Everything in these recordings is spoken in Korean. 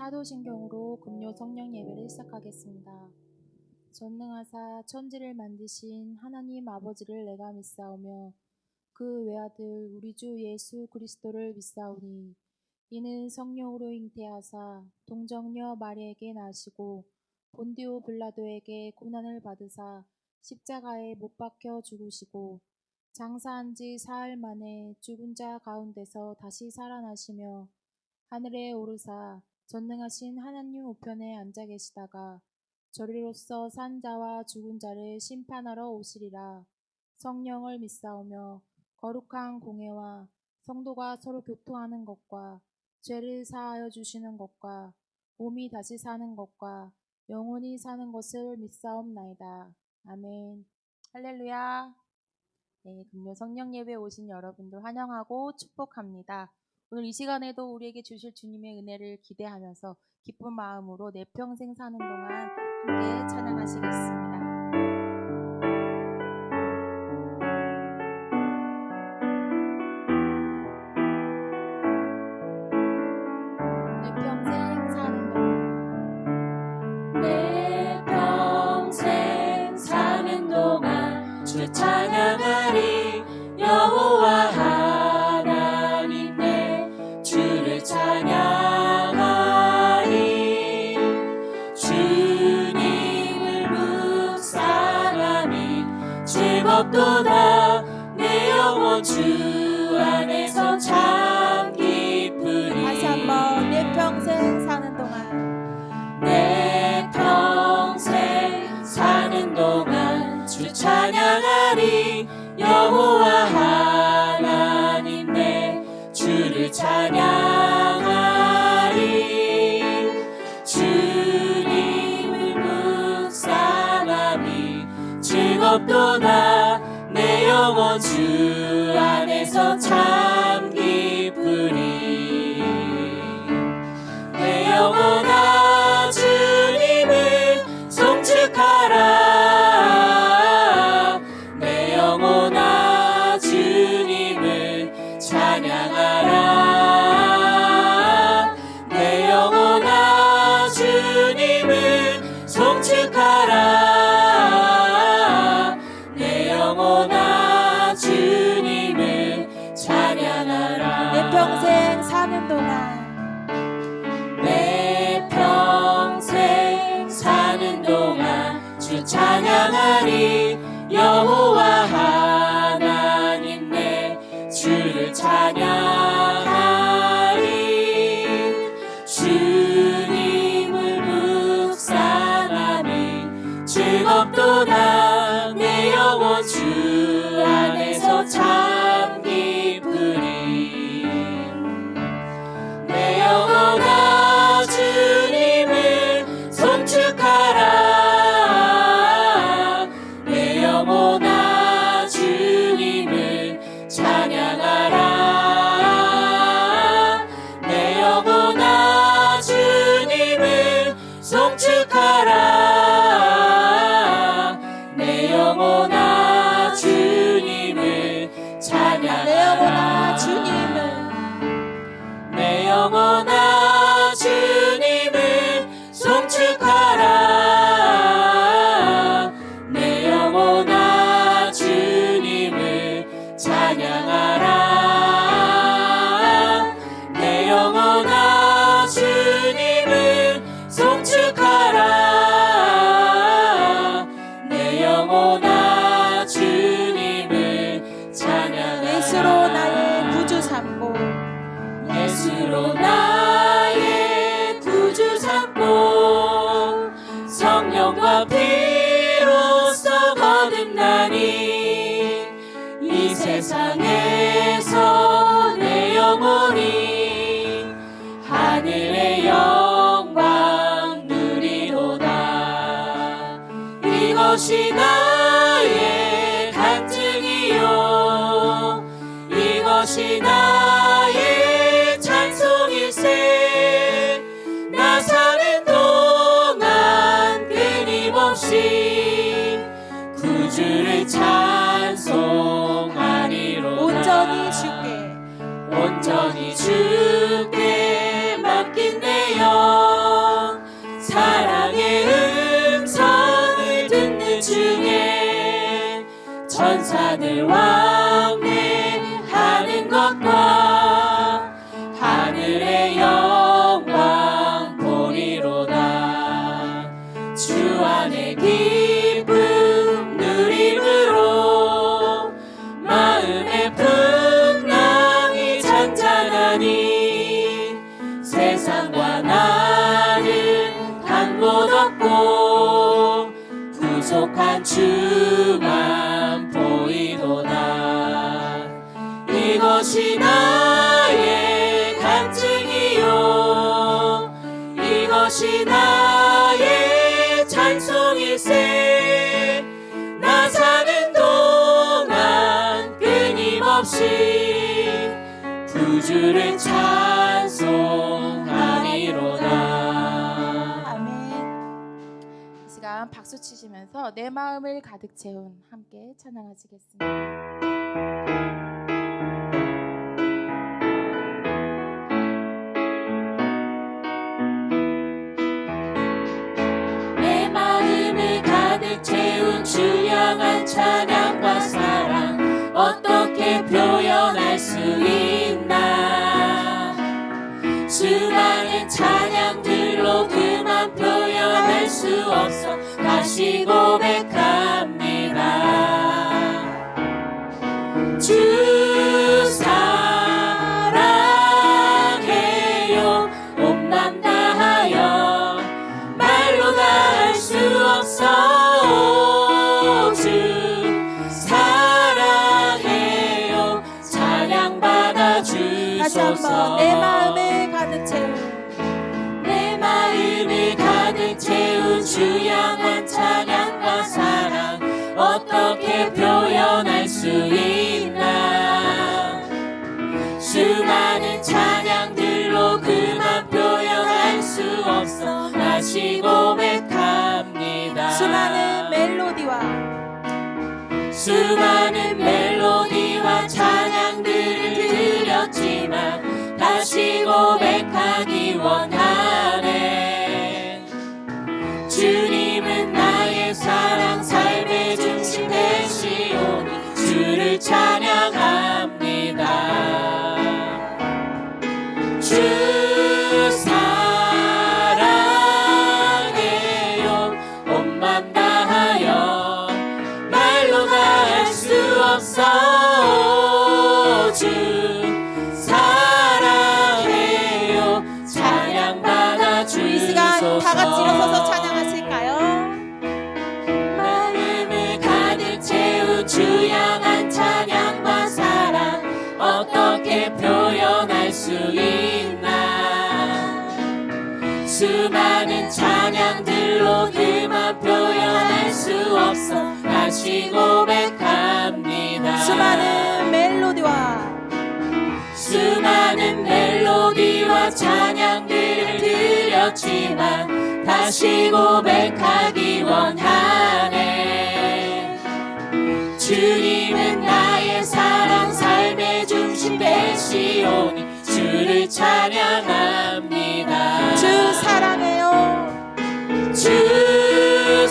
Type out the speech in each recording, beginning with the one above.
사도신경으로 금요 성령 예배를 시작하겠습니다. 전능하사 천지를 만드신 하나님 아버지를 내가 믿사오며 그 외아들 우리 주 예수 그리스도를 믿사오니 이는 성령으로 잉태하사 동정녀 마리에게 나시고 본디오 빌라도에게 고난을 받으사 십자가에 못 박혀 죽으시고 장사한 지 사흘 만에 죽은 자 가운데서 다시 살아나시며 하늘에 오르사 전능하신 하나님 우편에 앉아 계시다가 저리로서 산 자와 죽은 자를 심판하러 오시리라. 성령을 믿사오며 거룩한 공회와 성도가 서로 교통하는 것과 죄를 사하여 주시는 것과 몸이 다시 사는 것과 영원히 사는 것을 믿사옵나이다. 아멘. 할렐루야. 네, 금요 성령 예배에 오신 여러분들 환영하고 축복합니다. 오늘 이 시간에도 우리에게 주실 주님의 은혜를 기대하면서 기쁜 마음으로 내 평생 사는 동안 함께 찬양하시겠습니다. 내 평생 사는 동안 내 평생 사는 동안 주 찬양하리. 여호와 하나님 내 주를 찬양하리. 주님을 묵상함이 즐겁도다. 내 영혼 주 안에서 참 기쁘리. 다시 한번 내 평생 사는 동안 내 평생 사는 동안 주 찬양하리. 여호와 하나님 내 주를 찬양하리. 주님을 묵상함이 즐겁도다. 내 영혼 주 안에서 참 기쁘리. 내 영혼아 주님을 송축하라. 내 영혼아 주님을 찬양하라. 내 영혼아 주님을 송축하라. 내 영혼아 주님을 찬양하라. 내 평생 사는 동안 내 평생 사는 동안 주 찬양하리. 여호와 하나님 내 주를 찬양하리. 주님을 묵상함이 즐겁도다. 내 영혼 주 안에서 참 기쁘리. 내 영혼아 주님을 송축하라. 내 영혼아 주님을 찬양하라. 내 영혼아 주님을 송축하라. 내 영혼아 주님을 찬양하라. 내 영혼아 주님을 내 영혼아 주님을 송축하라. 내 영혼아 주님을 찬양하라. 내 영혼아 주님을 송축하라. 내 영혼아 주님을 찬양하라. 예수로 나의 구주 삼고 예수로 나의 구주 삼고 성령과 피로써 거듭나니 이 세상에서 내 영혼이 하늘의 영광 누리로다. 이것이 나의 간증이요 이것이 나의 찬송일세. 나 사는 동안 끊임없이 구주를 찬송하리로다. 온전히 주께 맡긴 내 영 천사들 왕래하는 것과 하늘의 영광 보리로다. 주 안에 기쁨 누림으로 마음의 풍랑이 잔잔하니 세상과 나는 단 못 없고 부족한 주만 보이도다. 이것이 나의 간증이요 이것이 나의 찬송일세. 나 사는 동안 끊임없이 구주를 찬송하리로다. 아멘. 이 시간 박수 치시면서 내 마음을 가득 채운 함께 찬양하시겠습니다. 내 마음을 가득 채운 주 향한 찬양과 사랑 어떻게 표현할 수 있나. 수많은 찬양들로 그만 표현할 수 없어 다시 고백합니다. 주 사랑해요 온 맘 다하여 말로 다 할 수 없어. 주 사랑해요 찬양 받아 다시 한번 주소서. 내 마음을 가득 채운 내 마음을 가득 채운 주 향한 찬양과 사랑 어떻게 표현할 수 있나. 수많은 찬양들로 그만 표현할 수 없어 다시 고백합니다. 수많은 멜로디와 찬양들을 드렸지만 다시 고백하기 원하네. 주님은 나의 사랑 삶의 중심 되시오니 주를 찬양합니다. 주 사랑해요 온 맘 다하여 말로 다 할 수 없어. 주 사랑해요 찬양 받아 이 시간 주소서. 다 같이 일어서서 찬양하실까요? 마음을 가득 채운 주 향한 찬양과 사랑 어떻게 표현할 수 있나. 수많은 찬양들로 그만 표현할 수 없어 다시 고백합니다. 수많은 멜로디와 찬양들을 드렸지만 다시 고백하기 원하네. 주님은 나의 사랑 삶의 중심 되시오니 주를 찬양합니다. 주 사랑해요. 주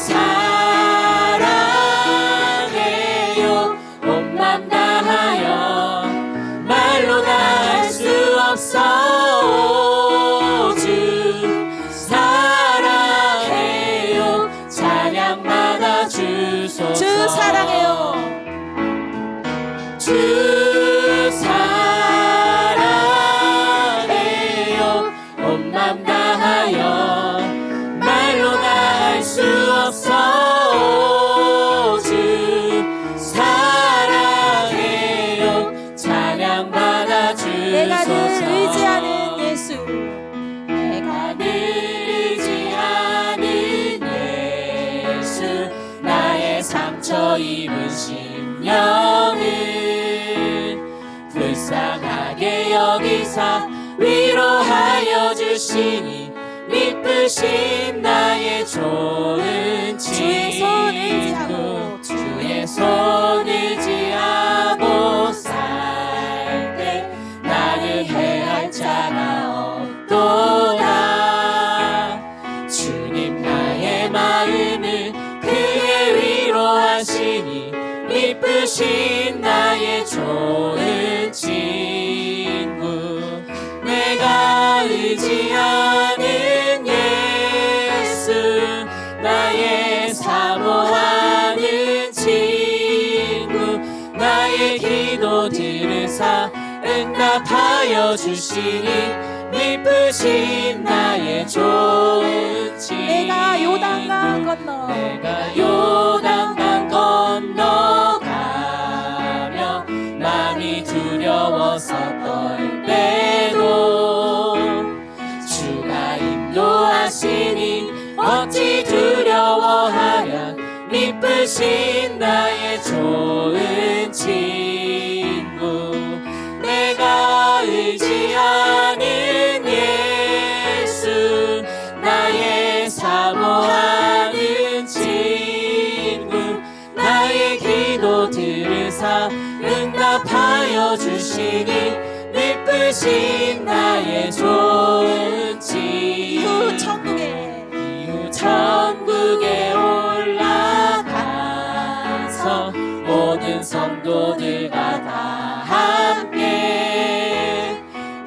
사랑해요 온 맘 다하여 말로 다 할 수 없어. 주 사랑해요 찬양 받아 주소서. 주 사랑해요. 주 사랑해요 온 맘 다하여 말로 다 할 수 없어. 주 사랑해요 찬양 받아 내가 늘 주소서. 의지하는 예수. 내가 늘 의지하는 예수 나의 상처 입은 심령을 불쌍하게 여기사 위로하여 주시니 미쁘신 나의 좋은 주의 손 의지하고 친구. 주의 손 의지하고 살 때 나를 해할 자가 없도다. 주님 나의 마음을 크게 위로하시니 이쁘신 나의 좋은 친구 내가 의지하는 예수 나의 사모하는 친구 나의 기도 들으사 응답하여 주시니 이쁘신 나의 좋은 친구 내가 요단강 건너 내가 요단강 건너가며 마음이 두려워서 떨 때도 주가 인도하시니 어찌 두려워하랴 이쁘신 나의 좋은 친구 내가 의지하는 예수 나의 사모하는 친구 나의 기도 들으사 응답하여 주시니 이쁘신 나의 좋은 친구 이후 천국에 올라가서 모든 성도들과 다 함께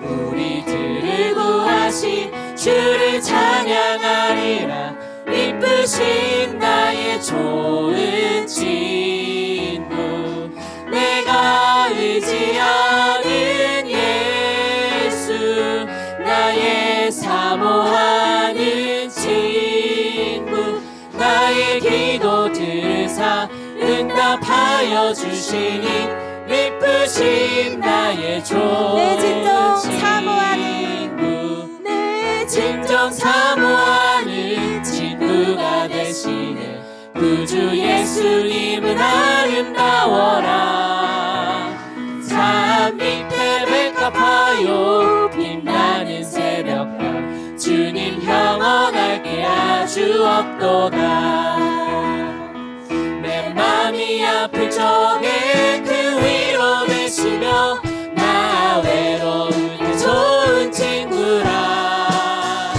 우리들을 구하신 주를 찬양하리라 이쁘신 나의 좋은 친구 내가 의지하는 예수 나의 사모하는 친구 나의 기도 들으사 응답하여 주시니 이쁘신 나의 좋은 내 진정 사모하는 친구 내 진정 사모하는 친구가 되시네 구주 예수님은 아름다워라 산 밑에 백합하여 빛나는 새벽별 주님 영원하게 아주 없도다 내 맘이 아플 적에 그 위로 되시며 나 외로울 때 좋은 친구라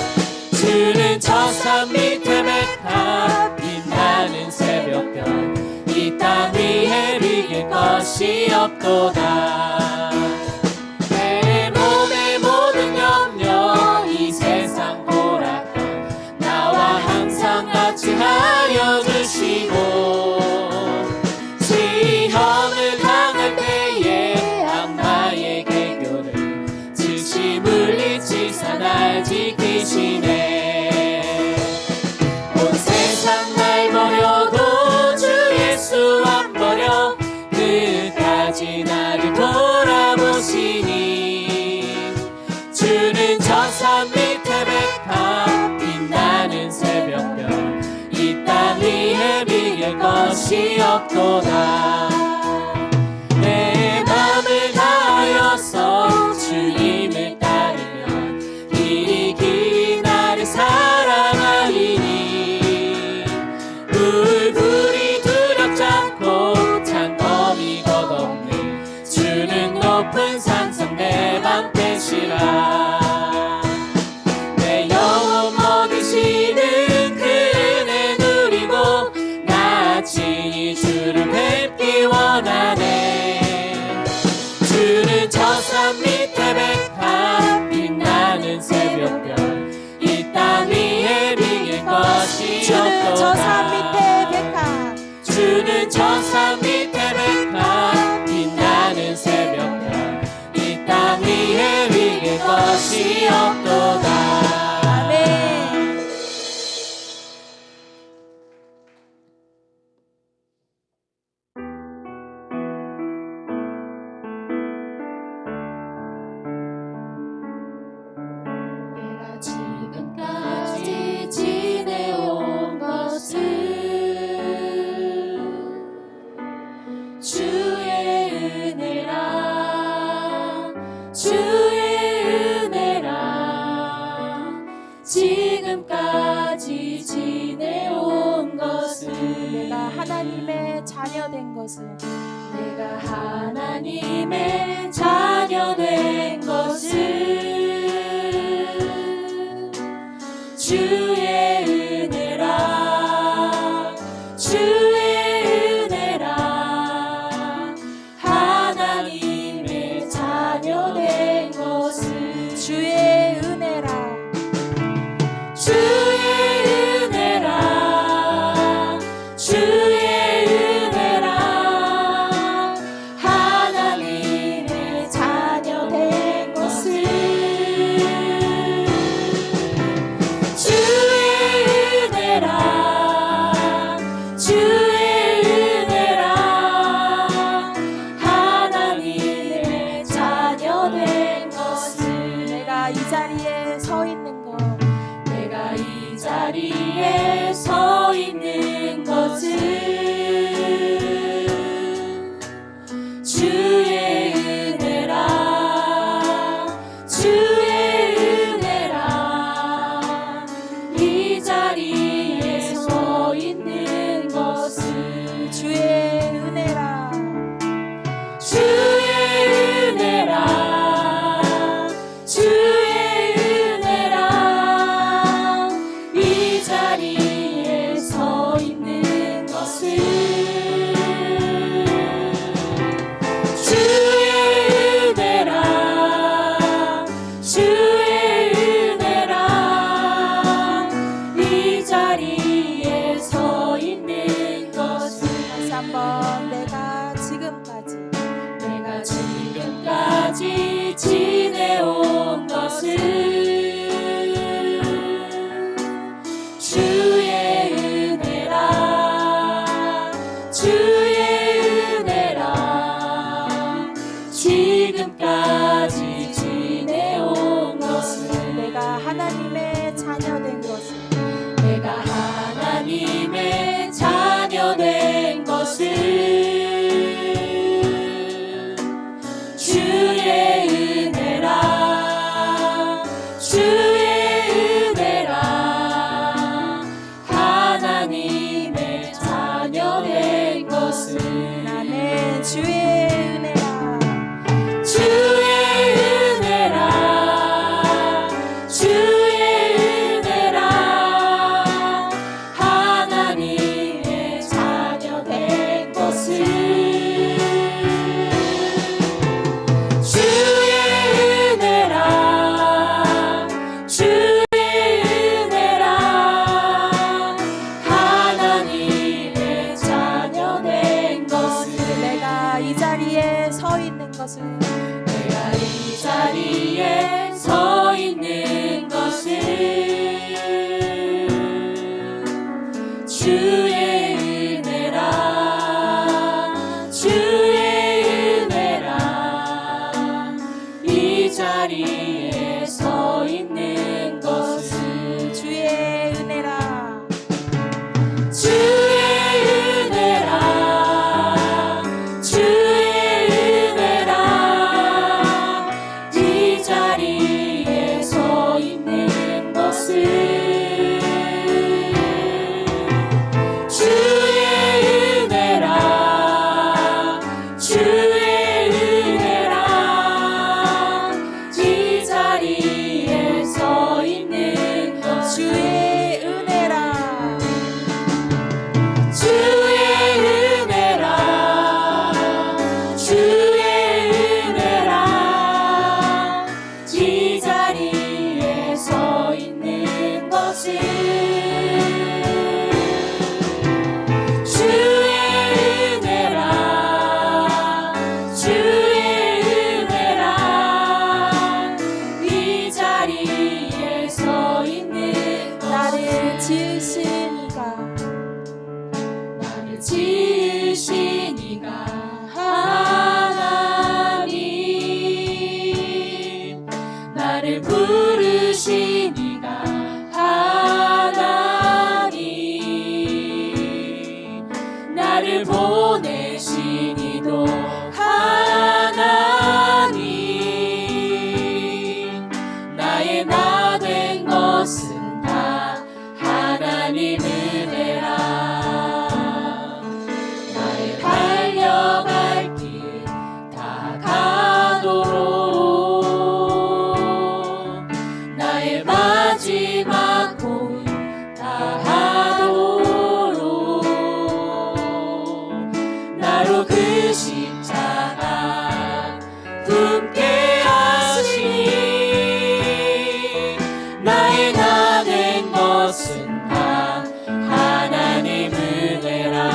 주는 저 산 밑에 백합 빛나는 새벽별 이 땅 위에 비길 것이 없도다 내 몸의 모든 염려 이 세상 보랐던 나와 항상 같이 하여 주시고 시험을 당할 때에 악마의 개교를 즉시 물리치사 날 지키시네 온 세상 날 버려도 주 예수 안 버려 끝까지 나를 돌아보시니 주는 저 산 밑에 백합 빛나는 새벽별 이 땅 위에 비길 것이 없도다 내 맘을 다하여서 주님을 따르면 길이 긴 나를 사랑하리니 울불이 두렵지 않고 창검이 겁없는 주는 높은 산성 내 방패시라 내 영혼 먹이시는 그 은혜 누리고 나 친히 주를 뵙기 원하네 주는 저 산 밑에 백합 빛나는 새벽별 이 땅 위에 비길 것이 주는 저 산 없도다 밑에 백합 주는 저 산 밑에 백합 빛나는 새벽별 이 땅 위에 비길 것이 없도다 아멘 내가 지금까지 지내온 것은 주의 은혜라 주의 은혜라 지금까지 지내온 것은 내가 하나님의 자녀 된 것은 내가 하나님의 자녀 된 것은 주의 은혜라 주의 은혜라 자리에 서 있는 것은 다시 한번 내가 지금까지 지내온 것은 주의 은혜라 주의 은혜라 지금까지 지내온 것은 내가 하나님의 자녀 된 것은 내가 하나님의 자녀 된 것은 주의 은혜라 주의 은혜라 하나님의 자녀 된 것은 나는 주의 은혜라 주의 은혜라 주의 은혜라 하나님의 자녀 된 것은 내가 이 자리에 서 있는 것은 주의 은혜라 주의 은혜라 이 자리에 서 있는 것은 주의 은혜라 주의 은혜라 주의 이 자리에 서 있는 것은 주의 은혜라 주의 은혜라 이 자리에 서 있는 것은 주의 은혜라 주의 은혜라 주의 은혜라 이 자리에 서 있는 것은 주의 은혜라 주의 은혜라 이 자리에 서 있는 나를 것은 지으신 이가 하나님 나를 부르신 이가 하나님 나를 보내신 이도 하나님 나의 나 된 것은 다 하나님 은혜라 나의 달려갈 길 다 가도록 나의 마지막 고인 다 하도록 나로 그 십자가 품게 하시니 나의 나 된 것은 다 하나님 은혜라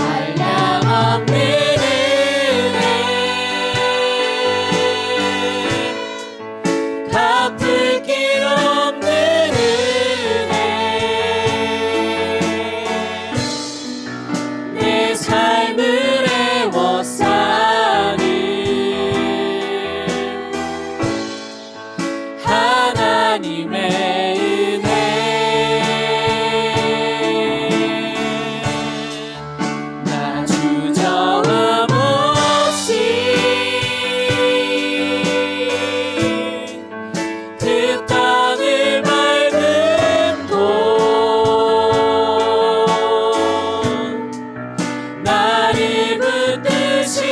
한량없는 은혜 갚을 길 없는 은혜 내 삶을 애워싸는 하나님의 은혜 나 주저함 없이 그 땅을 밟은 곳 나를 붙드시는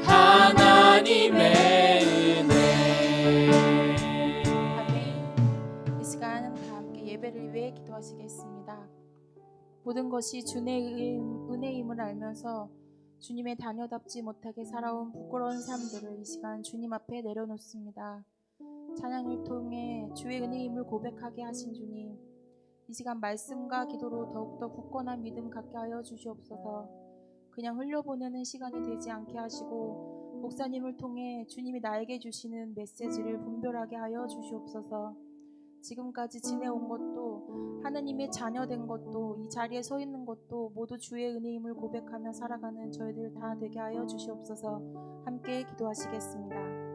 하나님의 은혜 아멘. 이 시간 다 함께 예배를 위해 기도하시겠습니다. 모든 것이 주의 은혜임을 알면서 주님의 자녀답지 못하게 살아온 부끄러운 삶들을 이 시간 주님 앞에 내려놓습니다. 찬양을 통해 주의 은혜임을 고백하게 하신 주님, 이 시간 말씀과 기도로 더욱더 굳건한 믿음 갖게 하여 주시옵소서. 그냥 흘려보내는 시간이 되지 않게 하시고 목사님을 통해 주님이 나에게 주시는 메시지를 분별하게 하여 주시옵소서. 지금까지 지내온 것도 하느님의 자녀된 것도 이 자리에 서 있는 것도 모두 주의 은혜임을 고백하며 살아가는 저희들 다 되게 하여 주시옵소서. 함께 기도하시겠습니다.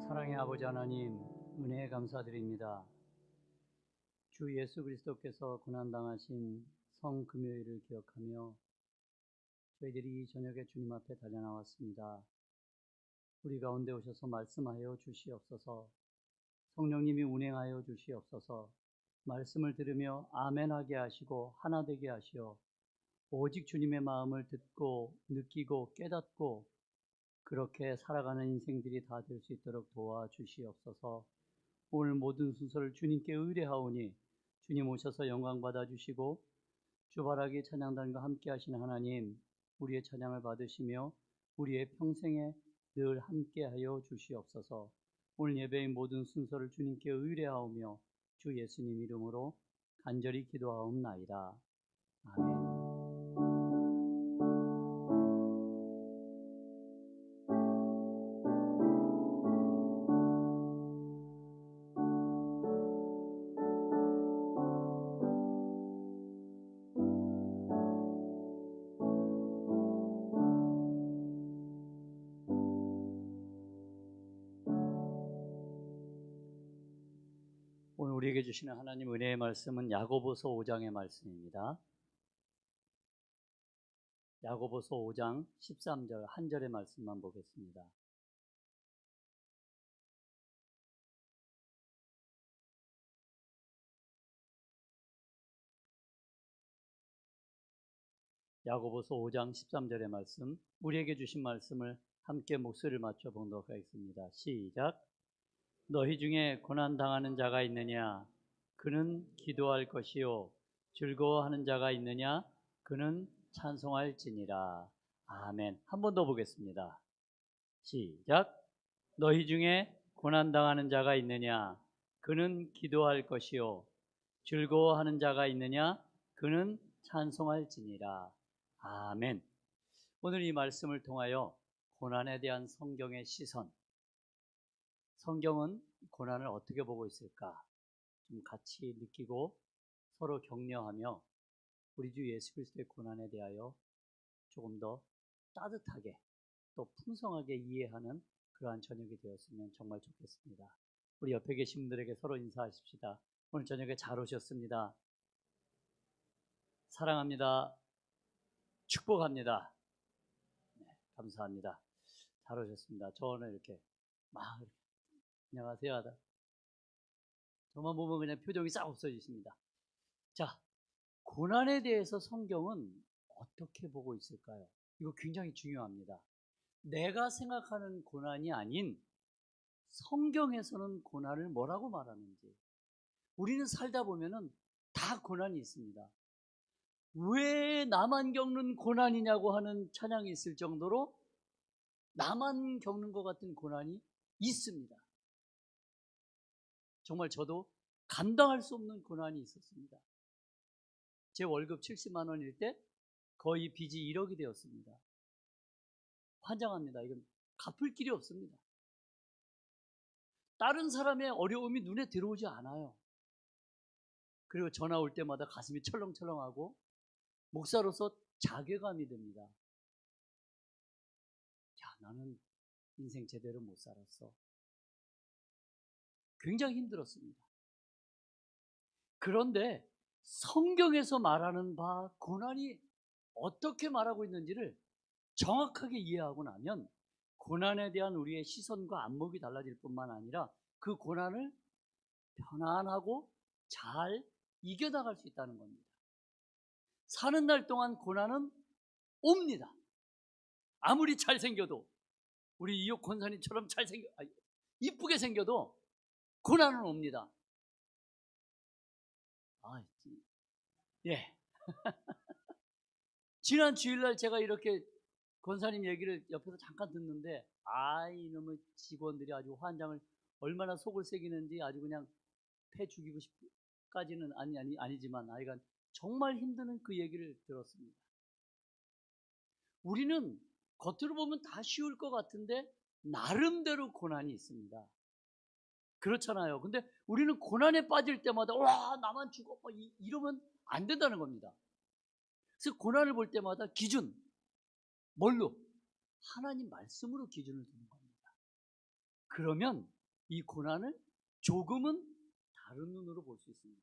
사랑의 아버지 하나님, 은혜에 감사드립니다. 주 예수 그리스도께서 고난당하신 성금요일을 기억하며 저희들이 이 저녁에 주님 앞에 달려나왔습니다. 우리 가운데 오셔서 말씀하여 주시옵소서. 성령님이 운행하여 주시옵소서. 말씀을 들으며 아멘하게 하시고 하나 되게 하시어 오직 주님의 마음을 듣고 느끼고 깨닫고 그렇게 살아가는 인생들이 다 될 수 있도록 도와주시옵소서. 오늘 모든 순서를 주님께 의뢰하오니 주님 오셔서 영광 받아주시고 주바라기 찬양단과 함께 하시는 하나님, 우리의 찬양을 받으시며 우리의 평생에 늘 함께하여 주시옵소서. 오늘 예배의 모든 순서를 주님께 의뢰하오며 주 예수님 이름으로 간절히 기도하옵나이다. 아멘. 오늘 우리에게 주시는 하나님 은혜의 말씀은 야고보서 5장의 말씀입니다. 야고보서 5장 13절 한 절의 말씀만 보겠습니다. 야고보서 5장 13절의 말씀, 우리에게 주신 말씀을 함께 목소리를 맞춰 보도록 하겠습니다. 시작. 너희 중에 고난당하는 자가 있느냐? 그는 기도할 것이요. 즐거워하는 자가 있느냐? 그는 찬송할지니라. 아멘. 한 번 더 보겠습니다. 시작. 너희 중에 고난당하는 자가 있느냐? 그는 기도할 것이요. 즐거워하는 자가 있느냐? 그는 찬송할지니라. 아멘. 오늘 이 말씀을 통하여 고난에 대한 성경의 시선, 성경은 고난을 어떻게 보고 있을까? 좀 같이 느끼고 서로 격려하며 우리 주 예수 그리스도의 고난에 대하여 조금 더 따뜻하게 또 풍성하게 이해하는 그러한 저녁이 되었으면 정말 좋겠습니다. 우리 옆에 계신 분들에게 서로 인사하십시다. 오늘 저녁에 잘 오셨습니다. 사랑합니다. 축복합니다. 네, 감사합니다. 잘 오셨습니다. 저는 이렇게 막 안녕하세요 하다 저만 보면 그냥 표정이 싹 없어지십니다. 자, 고난에 대해서 성경은 어떻게 보고 있을까요? 이거 굉장히 중요합니다. 내가 생각하는 고난이 아닌 성경에서는 고난을 뭐라고 말하는지, 우리는 살다 보면은 다 고난이 있습니다. 왜 나만 겪는 고난이냐고 하는 찬양이 있을 정도로 나만 겪는 것 같은 고난이 있습니다. 정말 저도 감당할 수 없는 고난이 있었습니다. 제 월급 70만 원일 때 거의 빚이 1억이 되었습니다. 환장합니다. 이건 갚을 길이 없습니다. 다른 사람의 어려움이 눈에 들어오지 않아요. 그리고 전화 올 때마다 가슴이 철렁철렁하고 목사로서 자괴감이 듭니다. 야, 나는 인생 제대로 못 살았어. 굉장히 힘들었습니다. 그런데 성경에서 말하는 바 고난이 어떻게 말하고 있는지를 정확하게 이해하고 나면 고난에 대한 우리의 시선과 안목이 달라질 뿐만 아니라 그 고난을 편안하고 잘 이겨나갈 수 있다는 겁니다. 사는 날 동안 고난은 옵니다. 아무리 잘생겨도, 우리 이옥 권사님처럼 이쁘게 생겨도 고난은 옵니다. 예. 지난 주일날 제가 이렇게 권사님 얘기를 옆에서 잠깐 듣는데, 이놈의 직원들이 아주 환장을 얼마나 속을 새기는지 아주 그냥 패 죽이고 싶까지는 아니지만 하여간 정말 힘드는 그 얘기를 들었습니다. 우리는 겉으로 보면 다 쉬울 것 같은데 나름대로 고난이 있습니다. 그렇잖아요. 근데 우리는 고난에 빠질 때마다 와 나만 죽어 이러면 안 된다는 겁니다. 그래서 고난을 볼 때마다 기준 뭘로? 하나님 말씀으로 기준을 두는 겁니다. 그러면 이 고난을 조금은 다른 눈으로 볼 수 있습니다.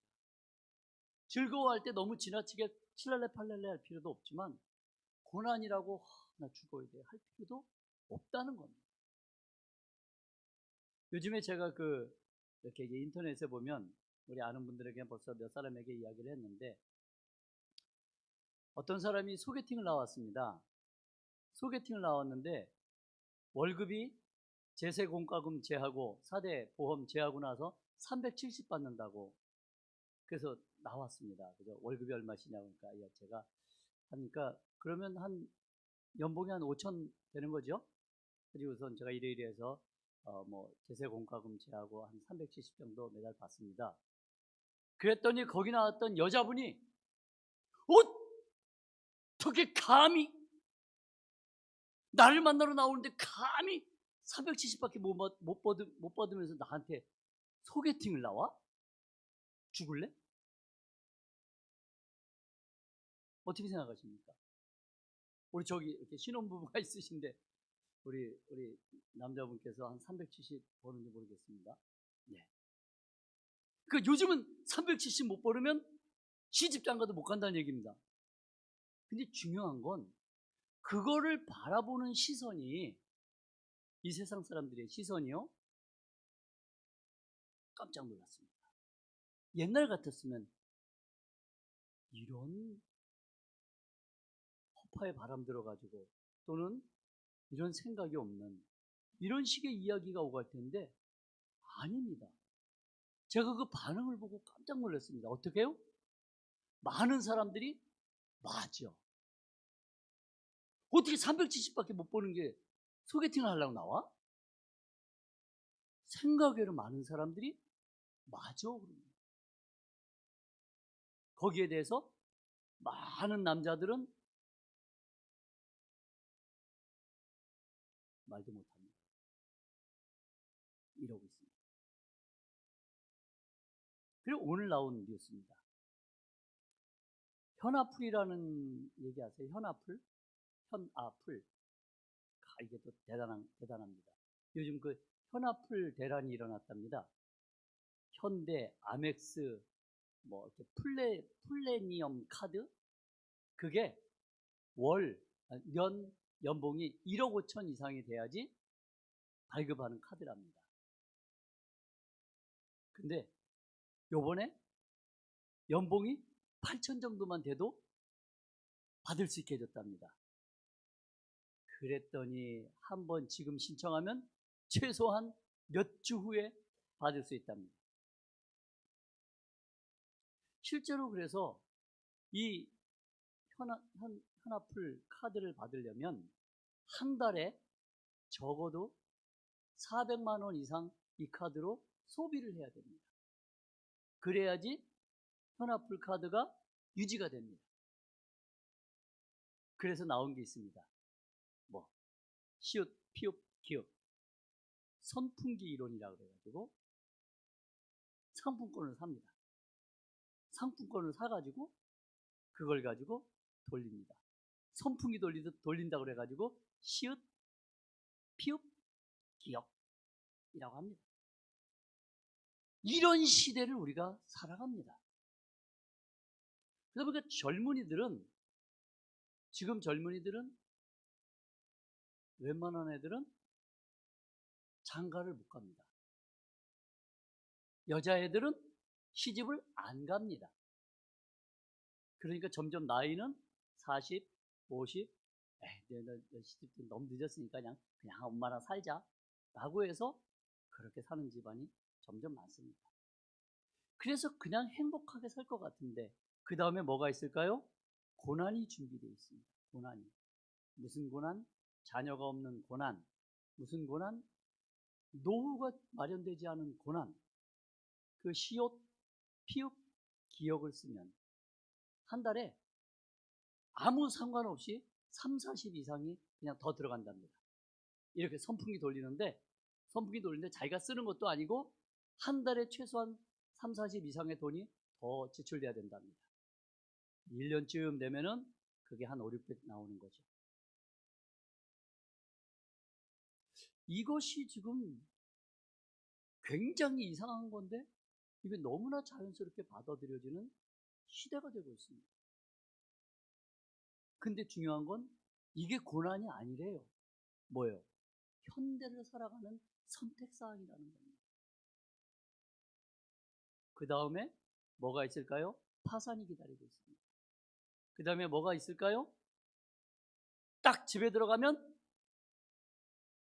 즐거워할 때 너무 지나치게 칠랄레 팔랄레 할 필요도 없지만 고난이라고 나 죽어야 돼 할 필요도 없다는 겁니다. 요즘에 제가 이렇게 인터넷에 보면 우리 아는 분들에게 벌써 몇 사람에게 이야기를 했는데, 어떤 사람이 소개팅을 나왔습니다. 소개팅을 나왔는데 월급이 제세 공과금 제하고 4대 보험 제하고 나서 370 받는다고. 그래서 나왔습니다. 그죠? 월급이 얼마시냐고 그러니까 제가 하니까 그러면 한 연봉이 한 5천 되는 거죠. 그리고 우선 제가 이래서 제세 공과금 제하고 한 370 정도 매달 받습니다. 그랬더니 거기 나왔던 여자분이 어떻게 감히 나를 만나러 나오는데 감히 370밖에 못 받으면서 나한테 소개팅을 나와? 죽을래? 어떻게 생각하십니까? 우리 저기 이렇게 신혼부부가 있으신데 우리 남자분께서 한 370 버는지 모르겠습니다. 네. 요즘은 370 못 벌으면 시집장가도 못 간다는 얘기입니다. 근데 중요한 건 그거를 바라보는 시선이, 이 세상 사람들의 시선이요, 깜짝 놀랐습니다. 옛날 같았으면 이런 허파에 바람 들어가지고 또는 이런 생각이 없는 이런 식의 이야기가 오갈 텐데 아닙니다. 제가 그 반응을 보고 깜짝 놀랐습니다. 어떻게 해요? 많은 사람들이 맞아. 어떻게 370밖에 못 버는 게 소개팅을 하려고 나와? 생각외로 많은 사람들이 맞아. 거기에 대해서 많은 남자들은 말도 못합니다. 이러고 있습니다. 그리고 오늘 나온 뉴스입니다. 현아풀이라는 얘기 아세요? 현아풀? 이게 또 대단합니다. 요즘 현아풀 대란이 일어났답니다. 현대, 아멕스, 이렇게 플래니엄 카드? 그게 연봉이 1억 5천 이상이 돼야지 발급하는 카드랍니다. 근데 요번에 연봉이 8천 정도만 돼도 받을 수 있게 해줬답니다. 그랬더니 한번 지금 신청하면 최소한 몇 주 후에 받을 수 있답니다. 실제로 그래서 이 현아플 카드를 받으려면 한 달에 적어도 400만 원 이상 이 카드로 소비를 해야 됩니다. 그래야지 현아플 카드가 유지가 됩니다. 그래서 나온 게 있습니다. 뭐 시옷, 피옵, 기업 선풍기 이론이라고 그래가지고 상품권을 삽니다. 상품권을 사가지고 그걸 가지고 돌립니다. 선풍기 돌린다고 그래가지고 시옷, 피옵, 기업이라고 합니다. 이런 시대를 우리가 살아갑니다. 그러다 보니까 지금 젊은이들은 웬만한 애들은 장가를 못 갑니다. 여자애들은 시집을 안 갑니다. 그러니까 점점 나이는 40, 50, 너 시집 너무 늦었으니까 그냥 엄마랑 살자 라고 해서 그렇게 사는 집안이 점점 많습니다. 그래서 그냥 행복하게 살 것 같은데 그 다음에 뭐가 있을까요? 고난이 준비되어 있습니다. 고난이. 무슨 고난? 자녀가 없는 고난. 무슨 고난? 노후가 마련되지 않은 고난. 그 시옷, 피읍, 기역을 쓰면 한 달에 아무 상관없이 3, 40 이상이 그냥 더 들어간답니다. 이렇게 선풍기 돌리는데 자기가 쓰는 것도 아니고 한 달에 최소한 3, 40 이상의 돈이 더 지출돼야 된답니다. 1년쯤 되면은 그게 한 5, 600 나오는 거죠. 이것이 지금 굉장히 이상한 건데 이게 너무나 자연스럽게 받아들여지는 시대가 되고 있습니다. 근데 중요한 건 이게 고난이 아니래요. 뭐예요? 현대를 살아가는 선택사항이라는 겁니다. 그 다음에 뭐가 있을까요? 파산이 기다리고 있습니다. 그 다음에 뭐가 있을까요? 딱 집에 들어가면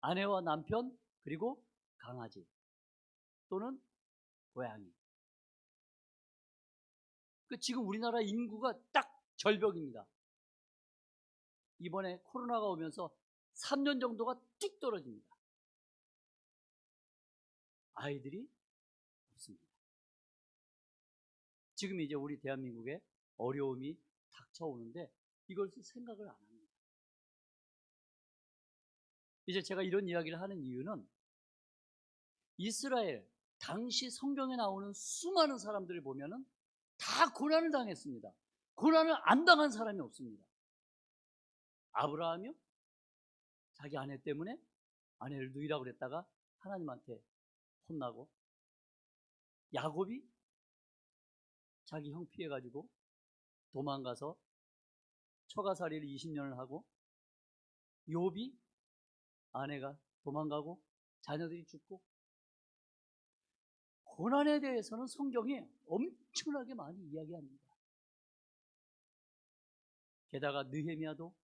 아내와 남편 그리고 강아지 또는 고양이. 지금 우리나라 인구가 딱 절벽입니다. 이번에 코로나가 오면서 3년 정도가 뚝 떨어집니다. 아이들이 없습니다. 지금 이제 우리 대한민국에 어려움이 닥쳐오는데 이걸 생각을 안 합니다. 이제 제가 이런 이야기를 하는 이유는 이스라엘 당시 성경에 나오는 수많은 사람들을 보면은 다 고난을 당했습니다. 고난을 안 당한 사람이 없습니다. 아브라함이요? 자기 아내 때문에 아내를 누이라고 그랬다가 하나님한테 혼나고, 야곱이 자기 형 피해가지고 도망가서 처가살이를 20년을 하고, 욥이 아내가 도망가고 자녀들이 죽고, 고난에 대해서는 성경이 엄청나게 많이 이야기합니다. 게다가 느헤미야도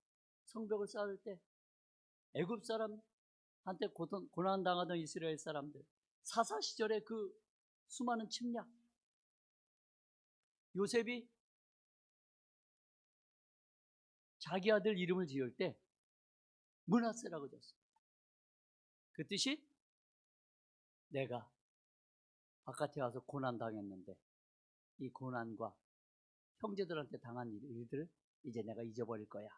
성벽을 쌓을 때 애굽 사람한테 고난당하던 이스라엘 사람들, 사사 시절의 그 수많은 침략, 요셉이 자기 아들 이름을 지을 때 므낫세라고 지었습니다. 그 뜻이 내가 바깥에 와서 고난당했는데 이 고난과 형제들한테 당한 일들을 이제 내가 잊어버릴 거야.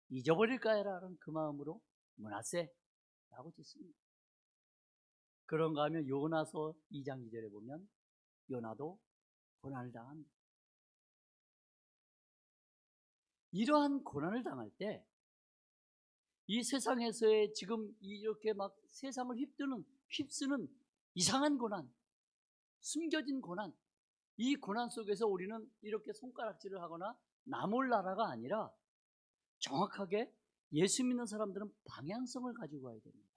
잊어버릴 거야라는 그 마음으로 므낫세라고 짓습니다. 그런가 하면 요나서 2장 2절에 보면 요나도 고난을 당합니다. 이러한 고난을 당할 때 이 세상에서의 지금 이렇게 막 세상을 휩쓰는 이상한 고난, 숨겨진 고난, 이 고난 속에서 우리는 이렇게 손가락질을 하거나 나몰라라가 아니라 정확하게 예수 믿는 사람들은 방향성을 가지고 가야 됩니다.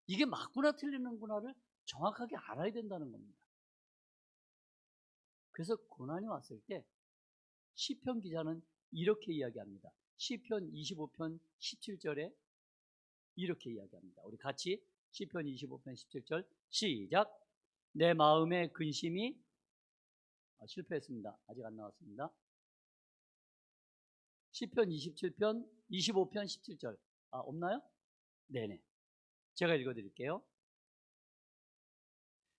이게 맞구나 틀리는구나를 정확하게 알아야 된다는 겁니다. 그래서 고난이 왔을 때 시편 기자는 이렇게 이야기합니다. 시편 25편 17절에 이렇게 이야기합니다. 우리 같이 시편 25편 17절 시작. 내 마음의 근심이 실패했습니다. 아직 안 나왔습니다. 시편 27편 25편 17절 없나요? 네네. 제가 읽어드릴게요.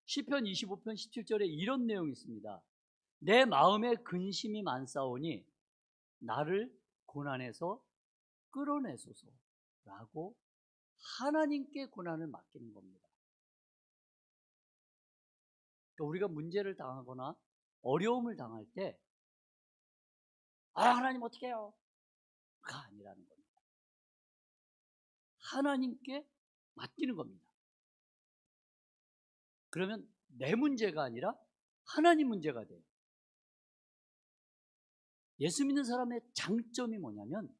시편 25편 17절에 이런 내용이 있습니다. 내 마음에 근심이 많사오니 나를 고난에서 끌어내소서라고 하나님께 고난을 맡기는 겁니다. 그러니까 우리가 문제를 당하거나 어려움을 당할 때 하나님 어떻게 해요? 가 아니라는 겁니다. 하나님께 맡기는 겁니다. 그러면 내 문제가 아니라 하나님 문제가 돼요. 예수 믿는 사람의 장점이 뭐냐면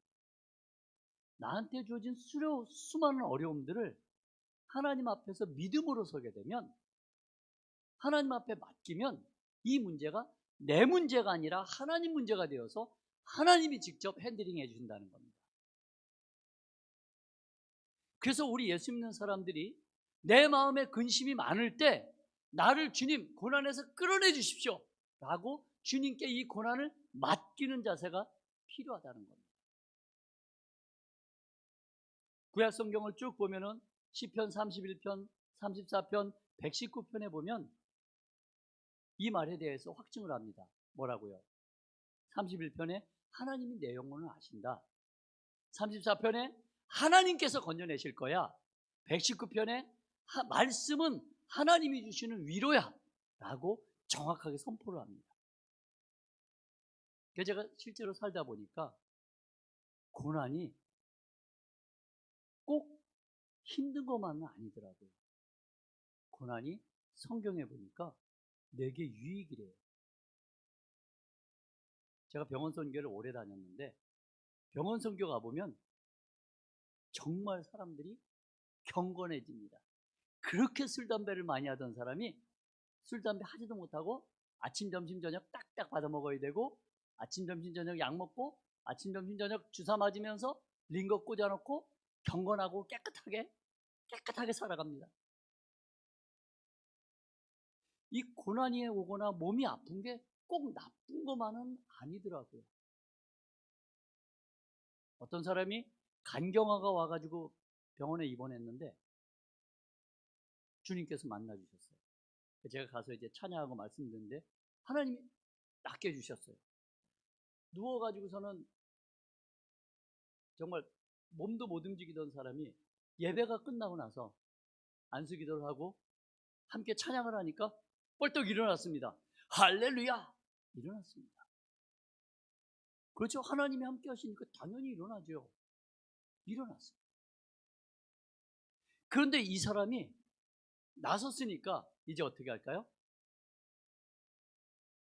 나한테 주어진 수많은 어려움들을 하나님 앞에서 믿음으로 서게 되면, 하나님 앞에 맡기면 이 문제가 내 문제가 아니라 하나님 문제가 되어서 하나님이 직접 핸들링 해주신다는 겁니다. 그래서 우리 예수 믿는 사람들이 내 마음에 근심이 많을 때 나를 주님 고난에서 끌어내 주십시오 라고 주님께 이 고난을 맡기는 자세가 필요하다는 겁니다. 구약 성경을 쭉 보면은 시편 31편, 34편, 119편에 보면 이 말에 대해서 확증을 합니다. 뭐라고요? 31편에 하나님이 내 영혼을 아신다. 34편에 하나님께서 건져내실 거야. 119편에 말씀은 하나님이 주시는 위로야 라고 정확하게 선포를 합니다. 그래서 제가 실제로 살다 보니까 고난이 꼭 힘든 것만은 아니더라고요. 고난이 성경에 보니까 내게 유익이래요. 제가 병원 선교를 오래 다녔는데 병원 선교 가보면 정말 사람들이 경건해집니다. 그렇게 술, 담배를 많이 하던 사람이 술, 담배 하지도 못하고 아침, 점심, 저녁 딱딱 받아 먹어야 되고 아침, 점심, 저녁 약 먹고 아침, 점심, 저녁 주사 맞으면서 링거 꽂아놓고 경건하고 깨끗하게 살아갑니다. 이 고난이 오거나 몸이 아픈 게 꼭 나쁜 것만은 아니더라고요. 어떤 사람이 간경화가 와가지고 병원에 입원했는데 주님께서 만나주셨어요. 제가 가서 이제 찬양하고 말씀드렸는데 하나님이 낫게 해주셨어요. 누워가지고서는 정말 몸도 못 움직이던 사람이 예배가 끝나고 나서 안수기도를 하고 함께 찬양을 하니까 벌떡 일어났습니다. 할렐루야! 일어났습니다. 그렇죠. 하나님이 함께 하시니까 당연히 일어나죠. 일어났어요. 그런데 이 사람이 나섰으니까 이제 어떻게 할까요?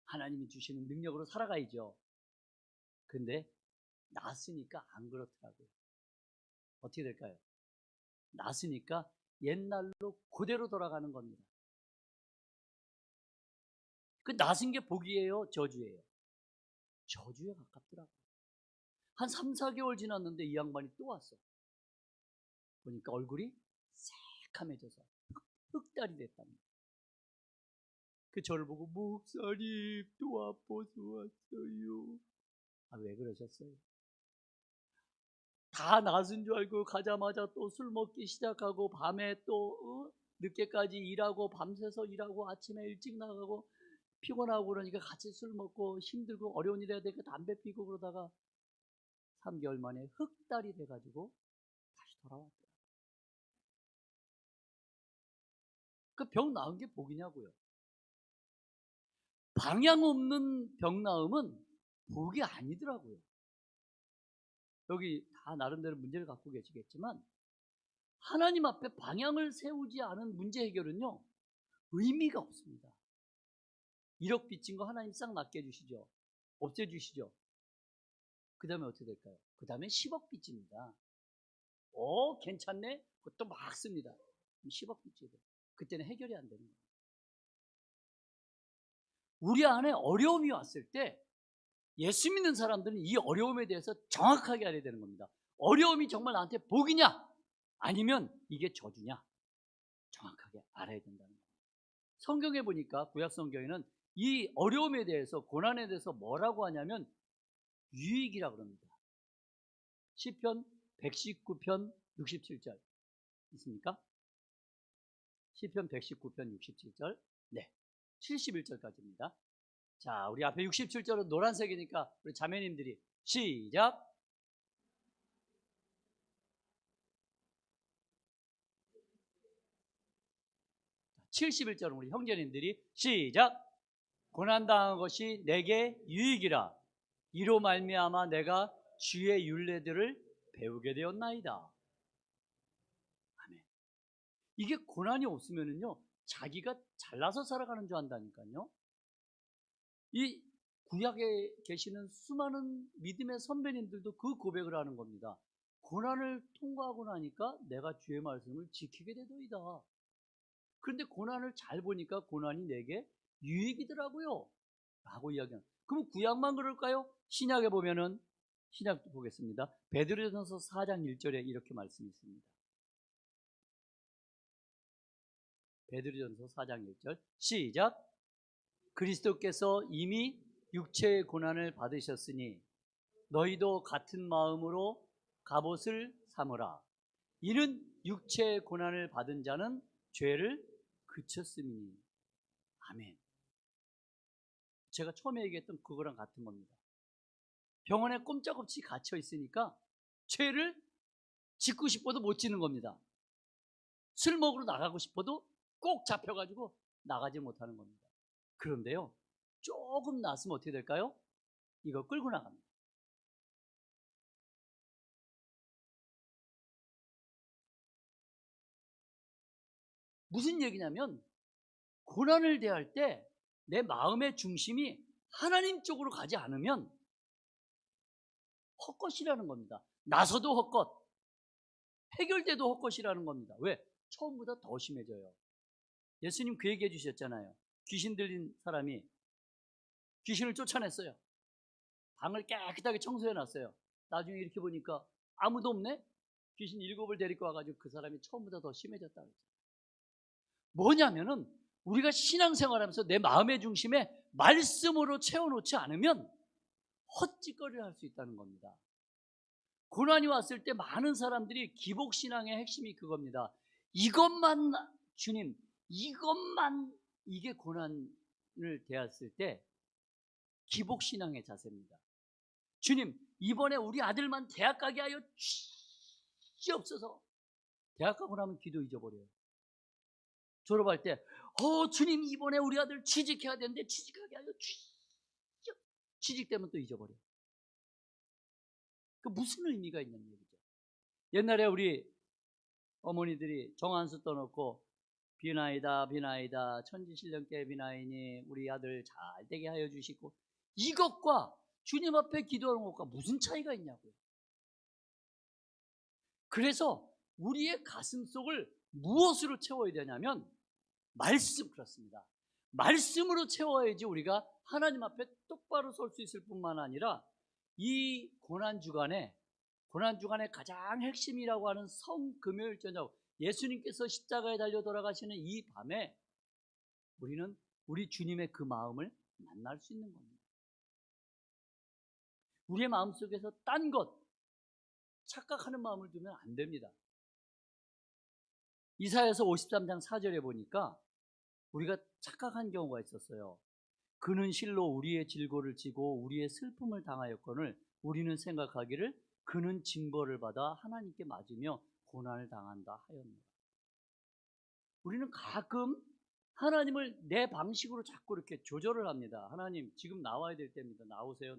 하나님이 주시는 능력으로 살아가야죠. 근데 났으니까 안 그렇더라고요. 어떻게 될까요? 났으니까 옛날로 그대로 돌아가는 겁니다. 그 나신 게 복이에요? 저주예요? 저주에 가깝더라고요. 한 3, 4개월 지났는데 이 양반이 또 왔어. 보니까 얼굴이 새카매져서 흑달이 됐답니다. 그 저를 보고 목사님 또 아파서 왔어요. 왜 그러셨어요? 다 나은 줄 알고 가자마자 또 술 먹기 시작하고 밤에 또 늦게까지 일하고 밤새서 일하고 아침에 일찍 나가고 피곤하고 그러니까 같이 술 먹고 힘들고 어려운 일 해야 되니까 담배 피고 그러다가 3개월 만에 흑달이 돼가지고 다시 돌아왔더라고요. 그 병 나은 게 복이냐고요. 방향 없는 병 나음은 복이 아니더라고요. 여기 다 나름대로 문제를 갖고 계시겠지만 하나님 앞에 방향을 세우지 않은 문제 해결은요 의미가 없습니다. 1억 빚진 거 하나님 싹 낫게 해주시죠. 없애주시죠. 그 다음에 어떻게 될까요? 그 다음에 10억 빚집니다. 괜찮네? 그것도 막 씁니다. 10억 빚지게 돼요. 그때는 해결이 안 되는 거예요. 우리 안에 어려움이 왔을 때 예수 믿는 사람들은 이 어려움에 대해서 정확하게 알아야 되는 겁니다. 어려움이 정말 나한테 복이냐 아니면 이게 저주냐 정확하게 알아야 된다는 거예요. 성경에 보니까 구약 성경에는 이 어려움에 대해서, 고난에 대해서 뭐라고 하냐면 유익이라 그럽니다. 시편 119편 67절 있습니까? 시편 119편 67절. 네, 71절까지입니다. 자, 우리 앞에 67절은 노란색이니까 우리 자매님들이 시작. 71절은 우리 형제님들이 시작. 고난당한 것이 내게 유익이라. 이로 말미암아 내가 주의 율례들을 배우게 되었나이다. 아멘. 이게 고난이 없으면은요, 자기가 잘나서 살아가는 줄 안다니까요. 이 구약에 계시는 수많은 믿음의 선배님들도 그 고백을 하는 겁니다. 고난을 통과하고 나니까 내가 주의 말씀을 지키게 되더이다. 그런데 고난을 잘 보니까 고난이 내게 유익이더라고요 라고 이야기합니다. 그럼 구약만 그럴까요? 신약에 보면은, 신약 보겠습니다. 베드로전서 4장 1절에 이렇게 말씀이 있습니다. 베드로전서 4장 1절 시작. 그리스도께서 이미 육체의 고난을 받으셨으니 너희도 같은 마음으로 갑옷을 삼으라. 이는 육체의 고난을 받은 자는 죄를 그쳤음이니. 아멘. 제가 처음에 얘기했던 그거랑 같은 겁니다. 병원에 꼼짝없이 갇혀 있으니까 죄를 짓고 싶어도 못 짓는 겁니다. 술 먹으러 나가고 싶어도 꼭 잡혀가지고 나가지 못하는 겁니다. 그런데요, 조금 나았으면 어떻게 될까요? 이거 끌고 나갑니다. 무슨 얘기냐면, 고난을 대할 때 내 마음의 중심이 하나님 쪽으로 가지 않으면 헛것이라는 겁니다. 나서도 헛것, 해결돼도 헛것이라는 겁니다. 왜? 처음보다 더 심해져요. 예수님 그 얘기 해주셨잖아요. 귀신 들린 사람이 귀신을 쫓아냈어요. 방을 깨끗하게 청소해놨어요. 나중에 이렇게 보니까 아무도 없네? 귀신 7을 데리고 와가지고 그 사람이 처음보다 더 심해졌다 그랬어요. 뭐냐면은, 우리가 신앙생활하면서 내 마음의 중심에 말씀으로 채워놓지 않으면 헛짓거리를 할 수 있다는 겁니다. 고난이 왔을 때 많은 사람들이 기복신앙의 핵심이 그겁니다. 이것만, 주님, 이것만, 이게 고난을 대했을 때 기복신앙의 자세입니다. 주님, 이번에 우리 아들만 대학 가게 하여 주시옵소서. 대학 가고 나면 기도 잊어버려요. 졸업할 때 주님, 이번에 우리 아들 취직해야 되는데 취직하게 하여 주시옵소서. 취직되면 또 잊어버려요. 그 무슨 의미가 있는 얘기죠? 옛날에 우리 어머니들이 정한수 떠놓고 비나이다 비나이다 천지신령께 비나이니 우리 아들 잘 되게 하여 주시고, 이것과 주님 앞에 기도하는 것과 무슨 차이가 있냐고요. 그래서 우리의 가슴 속을 무엇으로 채워야 되냐면 말씀, 그렇습니다. 말씀으로 채워야지 우리가 하나님 앞에 똑바로 설 수 있을 뿐만 아니라 이 고난주간에 가장 핵심이라고 하는 성금요일 저녁, 예수님께서 십자가에 달려 돌아가시는 이 밤에 우리는 우리 주님의 그 마음을 만날 수 있는 겁니다. 우리의 마음속에서 딴 것, 착각하는 마음을 두면 안 됩니다. 이사야서 53장 4절에 보니까 우리가 착각한 경우가 있었어요. 그는 실로 우리의 질고를 지고 우리의 슬픔을 당하였거늘 우리는 생각하기를 그는 징벌을 받아 하나님께 맞으며 고난을 당한다 하였노라. 우리는 가끔 하나님을 내 방식으로 자꾸 이렇게 조절을 합니다. 하나님, 지금 나와야 될 때입니다. 나오세요.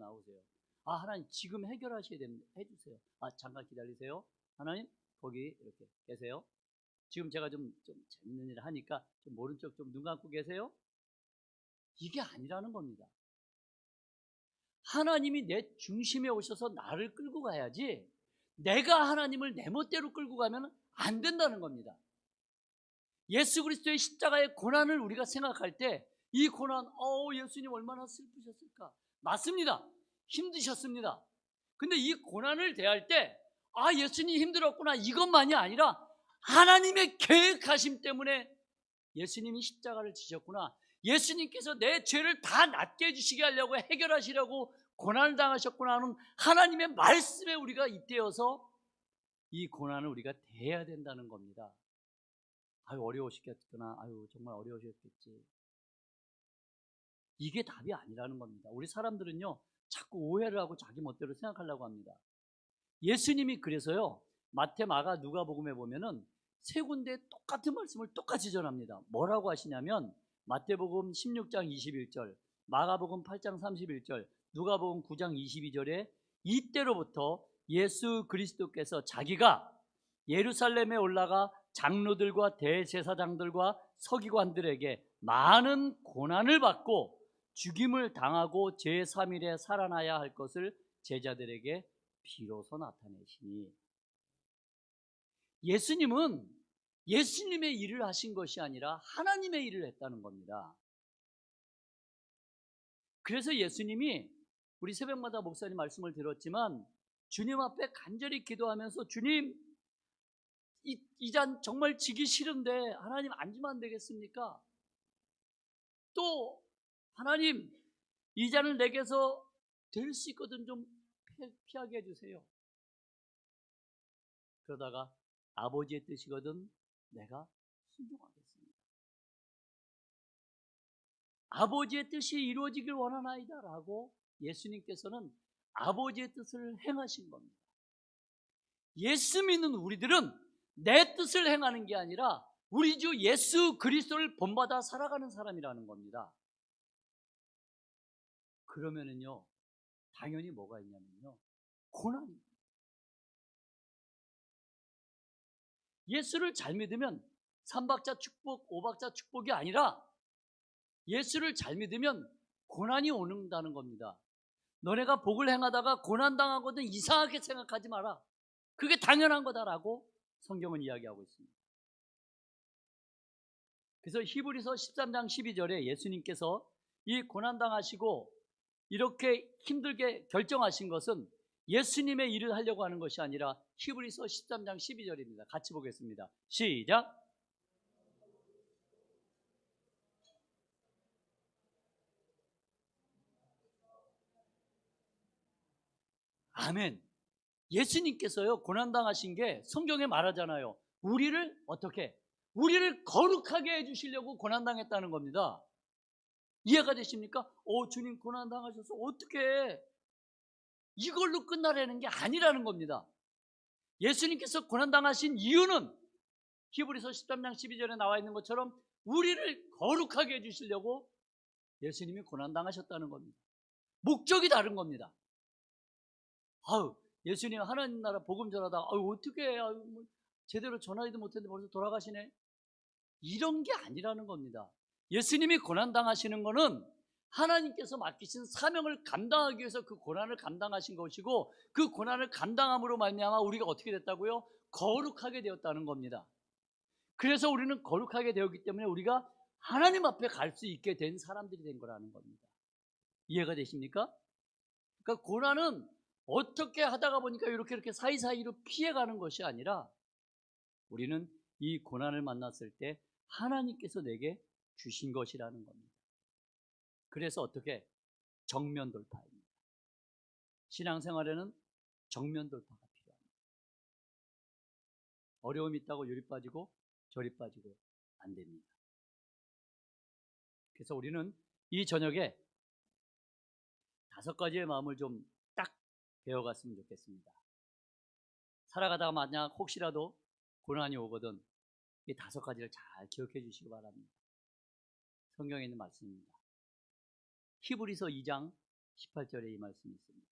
하나님, 지금 해결하셔야 됩니다. 해주세요. 잠깐 기다리세요. 하나님, 거기 이렇게 계세요. 지금 제가 좀 재밌는 일을 하니까 좀 모른 척 좀 눈 감고 계세요. 이게 아니라는 겁니다. 하나님이 내 중심에 오셔서 나를 끌고 가야지, 내가 하나님을 내 멋대로 끌고 가면 안 된다는 겁니다. 예수 그리스도의 십자가의 고난을 우리가 생각할 때 이 고난, 예수님 얼마나 슬프셨을까? 맞습니다. 힘드셨습니다. 근데 이 고난을 대할 때 예수님 힘들었구나, 이것만이 아니라 하나님의 계획하심 때문에 예수님이 십자가를 지셨구나, 예수님께서 내 죄를 다 낫게 해주시게 하려고 해결하시려고 고난을 당하셨구나 하는 하나님의 말씀에 우리가 잇대어서 이 고난을 우리가 대해야 된다는 겁니다. 아유, 어려우시겠구나. 아유, 정말 어려우셨겠지. 이게 답이 아니라는 겁니다. 우리 사람들은요, 자꾸 오해를 하고 자기 멋대로 생각하려고 합니다. 예수님이 그래서요, 마태, 마가, 누가복음에 보면은 세 군데 똑같은 말씀을 똑같이 전합니다. 뭐라고 하시냐면 마태복음 16장 21절, 마가복음 8장 31절, 누가복음 9장 22절에 이때로부터 예수 그리스도께서 자기가 예루살렘에 올라가 장로들과 대제사장들과 서기관들에게 많은 고난을 받고 죽임을 당하고 제3일에 살아나야 할 것을 제자들에게 비로소 나타내시니, 예수님은 예수님의 일을 하신 것이 아니라 하나님의 일을 했다는 겁니다. 그래서 예수님이 우리 새벽마다 목사님 말씀을 들었지만 주님 앞에 간절히 기도하면서 주님, 이 잔 정말 지기 싫은데 하나님 안 주면 안 되겠습니까? 또 하나님, 이 잔을 내게서 될 수 있거든 좀 피하게 해주세요. 그러다가 아버지의 뜻이거든 내가 순종하겠습니다. 아버지의 뜻이 이루어지길 원하나이다 라고 예수님께서는 아버지의 뜻을 행하신 겁니다. 예수 믿는 우리들은 내 뜻을 행하는 게 아니라 우리 주 예수 그리스도를 본받아 살아가는 사람이라는 겁니다. 그러면은요, 당연히 뭐가 있냐면요, 고난입니다. 예수를 잘 믿으면 삼박자 축복, 오박자 축복이 아니라 예수를 잘 믿으면 고난이 오는다는 겁니다. 너네가 복을 행하다가 고난당하거든 이상하게 생각하지 마라. 그게 당연한 거다라고 성경은 이야기하고 있습니다. 그래서 히브리서 13장 12절에 예수님께서 이 고난당하시고 이렇게 힘들게 결정하신 것은 예수님의 일을 하려고 하는 것이 아니라 히브리서 13장 12절입니다. 같이 보겠습니다. 시작. 아멘. 예수님께서요, 고난당하신 게 성경에 말하잖아요. 우리를 어떻게? 우리를 거룩하게 해주시려고 고난당했다는 겁니다. 이해가 되십니까? 주님 고난당하셔서 어떻게 이걸로 끝나라는 게 아니라는 겁니다. 예수님께서 고난당하신 이유는 히브리서 13장 12절에 나와 있는 것처럼 우리를 거룩하게 해주시려고 예수님이 고난당하셨다는 겁니다. 목적이 다른 겁니다. 예수님 하나님 나라 복음 전하다가 어떻게 제대로 전하지도 못했는데 벌써 돌아가시네, 이런 게 아니라는 겁니다. 예수님이 고난당하시는 거는 하나님께서 맡기신 사명을 감당하기 위해서 그 고난을 감당하신 것이고, 그 고난을 감당함으로 말미암아 우리가 어떻게 됐다고요? 거룩하게 되었다는 겁니다. 그래서 우리는 거룩하게 되었기 때문에 우리가 하나님 앞에 갈 수 있게 된 사람들이 된 거라는 겁니다. 이해가 되십니까? 그러니까 고난은 어떻게 하다가 보니까 이렇게 사이사이로 피해가는 것이 아니라 우리는 이 고난을 만났을 때 하나님께서 내게 주신 것이라는 겁니다. 그래서 어떻게? 정면 돌파입니다. 신앙생활에는 정면 돌파가 필요합니다. 어려움이 있다고 요리 빠지고 저리 빠지고 안 됩니다. 그래서 우리는 이 저녁에 5가지의 마음을 좀 딱 배워갔으면 좋겠습니다. 살아가다가 만약 혹시라도 고난이 오거든 이 5가지를 잘 기억해 주시기 바랍니다. 성경에 있는 말씀입니다. 히브리서 2장 18절에 이 말씀이 있습니다.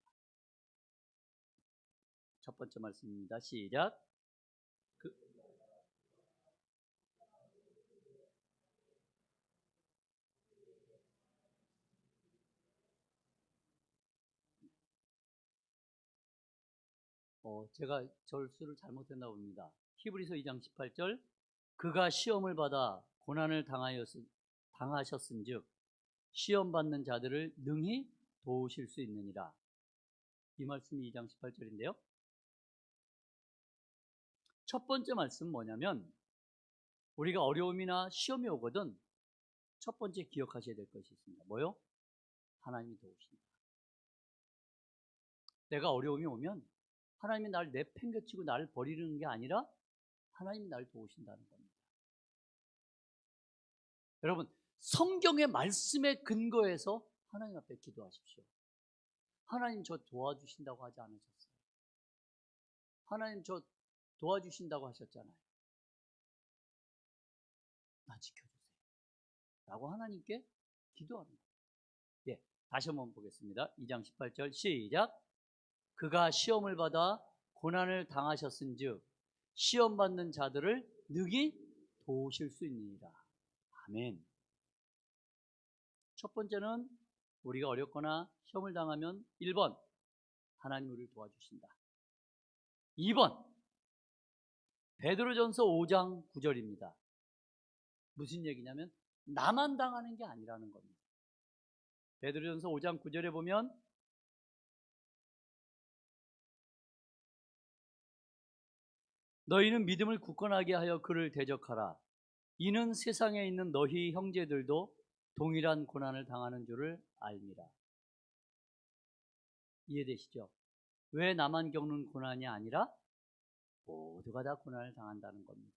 첫 번째 말씀입니다. 시작. 제가 절수를 잘못했나 봅니다. 히브리서 2장 18절, 그가 시험을 받아 고난을 당하셨은즉 시험 받는 자들을 능히 도우실 수 있느니라. 이 말씀이 2장 18절인데요. 첫 번째 말씀은 뭐냐면 우리가 어려움이나 시험이 오거든 첫 번째 기억하셔야 될 것이 있습니다. 뭐요? 하나님이 도우신다. 내가 어려움이 오면 하나님이 나를 내팽개치고 나를 버리는 게 아니라 하나님이 나를 도우신다는 겁니다. 여러분, 성경의 말씀에 근거해서 하나님 앞에 기도하십시오. 하나님 저 도와주신다고 하지 않으셨어요? 하나님 저 도와주신다고 하셨잖아요. 나 지켜주세요. 라고 하나님께 기도하는 거예요. 예, 다시 한번 보겠습니다. 2장 18절 시작. 그가 시험을 받아 고난을 당하셨은즉 시험 받는 자들을 능히 도우실 수 있느니라. 아멘. 첫 번째는 우리가 어렵거나 시험을 당하면 1번 하나님 우리를 도와주신다. 2번 베드로전서 5장 9절입니다. 무슨 얘기냐면 나만 당하는 게 아니라는 겁니다. 베드로전서 5장 9절에 보면 너희는 믿음을 굳건하게 하여 그를 대적하라. 이는 세상에 있는 너희 형제들도 동일한 고난을 당하는 줄을 알미라. 이해되시죠? 왜 나만 겪는 고난이 아니라 모두가 다 고난을 당한다는 겁니다.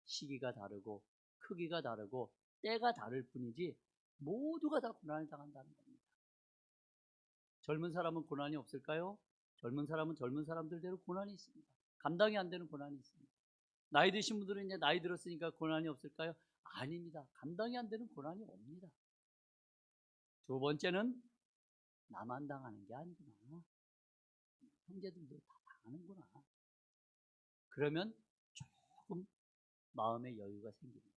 시기가 다르고 크기가 다르고 때가 다를 뿐이지 모두가 다 고난을 당한다는 겁니다. 젊은 사람은 고난이 없을까요? 젊은 사람은 젊은 사람들대로 고난이 있습니다. 감당이 안 되는 고난이 있습니다. 나이 드신 분들은 이제 나이 들었으니까 고난이 없을까요? 아닙니다. 감당이 안 되는 고난이 옵니다. 두 번째는 나만 당하는 게 아니구나. 형제들도 다 당하는구나. 그러면 조금 마음의 여유가 생깁니다.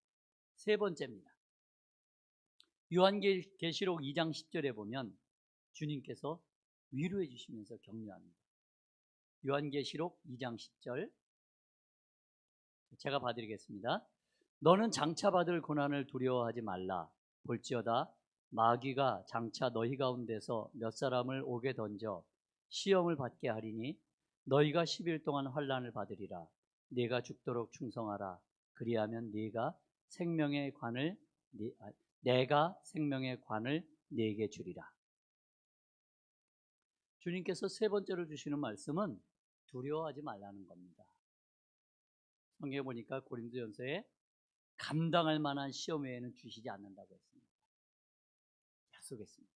세 번째입니다. 요한계시록 2장 10절에 보면 주님께서 위로해 주시면서 격려합니다. 요한계시록 2장 10절 제가 봐드리겠습니다. 너는 장차 받을 고난을 두려워하지 말라. 볼지어다 마귀가 장차 너희 가운데서 몇 사람을 옥에 던져 시험을 받게 하리니 너희가 10일 동안 환난을 받으리라. 네가 죽도록 충성하라. 그리하면 내가 생명의 관을 네게 주리라. 주님께서 세 번째로 주시는 말씀은 두려워하지 말라는 겁니다. 성경에 보니까 고린도전서에 감당할 만한 시험 외에는 주시지 않는다고 했습니다. 약속했습니다.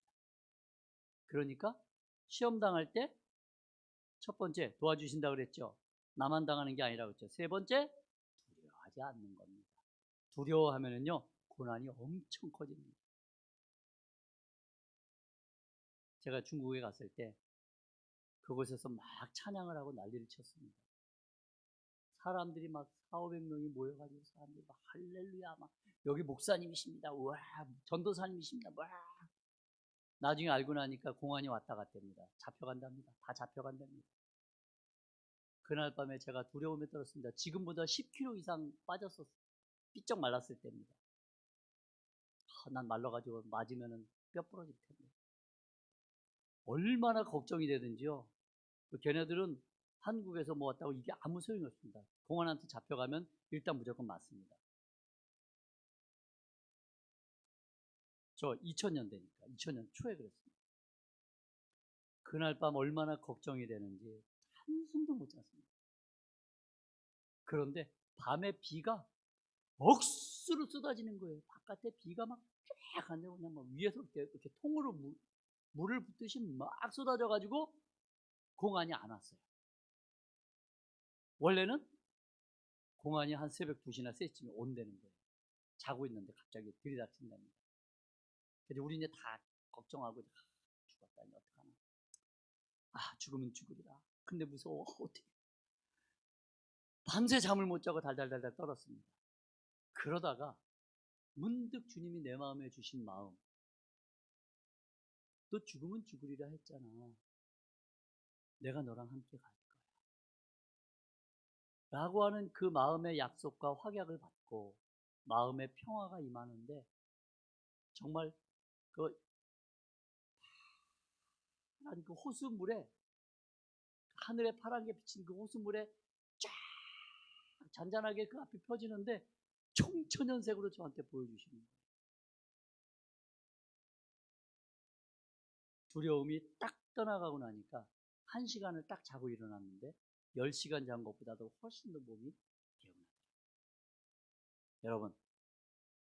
그러니까 시험 당할 때 첫 번째 도와주신다고 그랬죠. 나만 당하는 게 아니라 그랬죠. 세 번째 두려워하지 않는 겁니다. 두려워하면은요 고난이 엄청 커집니다. 제가 중국에 갔을 때 그곳에서 막 찬양을 하고 난리를 쳤습니다. 사람들이 막 4,500명이 모여가지고 사람들이 막 할렐루야 막 여기 목사님이십니다. 우와 전도사님이십니다. 와. 나중에 알고 나니까 공안이 왔다 갔답니다. 잡혀간답니다. 다 잡혀간답니다. 그날 밤에 제가 두려움에 떨었습니다. 지금보다 10kg 이상 빠졌었어요. 삐쩍 말랐을 때입니다. 난 말라가지고 맞으면 뼈 부러질 텐데. 얼마나 걱정이 되든지요. 걔네들은 한국에서 뭐 왔다고 이게 아무 소용이 없습니다. 공안한테 잡혀가면 일단 무조건 맞습니다. 저 2000년 되니까 2000년 초에 그랬습니다. 그날 밤 얼마나 걱정이 되는지 한숨도 못 잤습니다. 그런데 밤에 비가 억수로 쏟아지는 거예요. 바깥에 비가 막 쫙 안 되고 그냥 막 위에서 이렇게 통으로 물을 붓듯이 막 쏟아져가지고 공안이 안 왔어요. 원래는 공안이 한 새벽 2시나 3시쯤에 온다는 거예요. 자고 있는데 갑자기 들이닥친답니다. 그래서 우리 이제 다 걱정하고 죽었다니 어떡하나. 죽으면 죽으리라. 근데 무서워. 어떻게. 밤새 잠을 못 자고 달달달달 떨었습니다. 그러다가 문득 주님이 내 마음에 주신 마음. 너 죽으면 죽으리라 했잖아. 내가 너랑 함께 갈 거야. 라고 하는 그 마음의 약속과 확약을 받고 마음의 평화가 임하는데 정말 그 호수물에 하늘에 파란 게 비친 그 호수물에 쫙 잔잔하게 그 앞이 펴지는데 총천연색으로 저한테 보여주시는 거예요. 두려움이 딱 떠나가고 나니까 1시간을 딱 자고 일어났는데 10시간 잔 것보다도 훨씬 더 몸이 개운하더라고요. 여러분,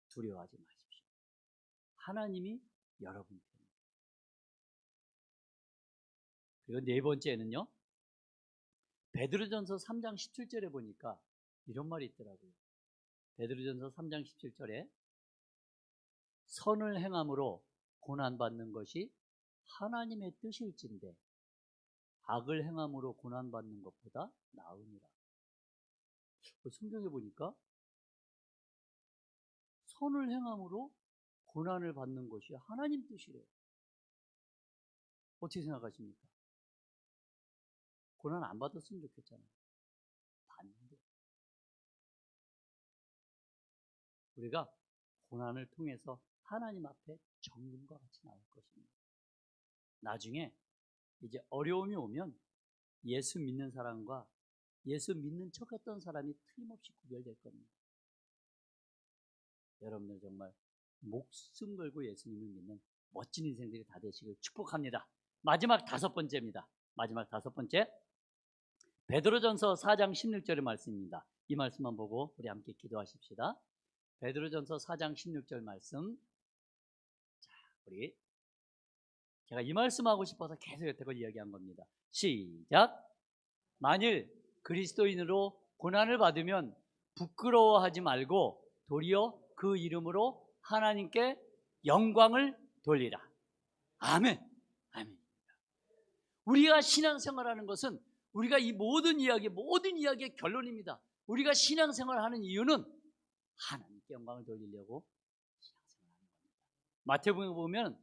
두려워하지 마십시오. 하나님이 여러분 편입니다. 그리고 네 번째는요, 베드로전서 3장 17절에 보니까 이런 말이 있더라고요. 베드로전서 3장 17절에 선을 행함으로 고난받는 것이 하나님의 뜻일진데 악을 행함으로 고난받는 것보다 나으니라. 성경에 보니까 선을 행함으로 고난을 받는 것이 하나님 뜻이래요. 어떻게 생각하십니까? 고난 안 받았으면 좋겠잖아요. 받는데 우리가 고난을 통해서 하나님 앞에 정금과 같이 나올 것입니다. 나중에 이제 어려움이 오면 예수 믿는 사람과 예수 믿는 척했던 사람이 틀림없이 구별될 겁니다. 여러분들 정말 목숨 걸고 예수님을 믿는 멋진 인생들이 다 되시길 축복합니다. 마지막 5번째입니다. 마지막 5번째, 베드로전서 4장 16절의 말씀입니다. 이 말씀만 보고 우리 함께 기도하십시다. 베드로전서 4장 16절 말씀. 자, 우리 제가 이 말씀하고 싶어서 계속 여태껏 이야기한 겁니다. 시작. 만일 그리스도인으로 고난을 받으면 부끄러워하지 말고 도리어 그 이름으로 하나님께 영광을 돌리라. 아멘. 아멘. 우리가 신앙생활하는 것은 우리가 이 모든 이야기의 결론입니다. 우리가 신앙생활하는 이유는 하나님께 영광을 돌리려고 신앙생활하는 겁니다. 마태복음에 보면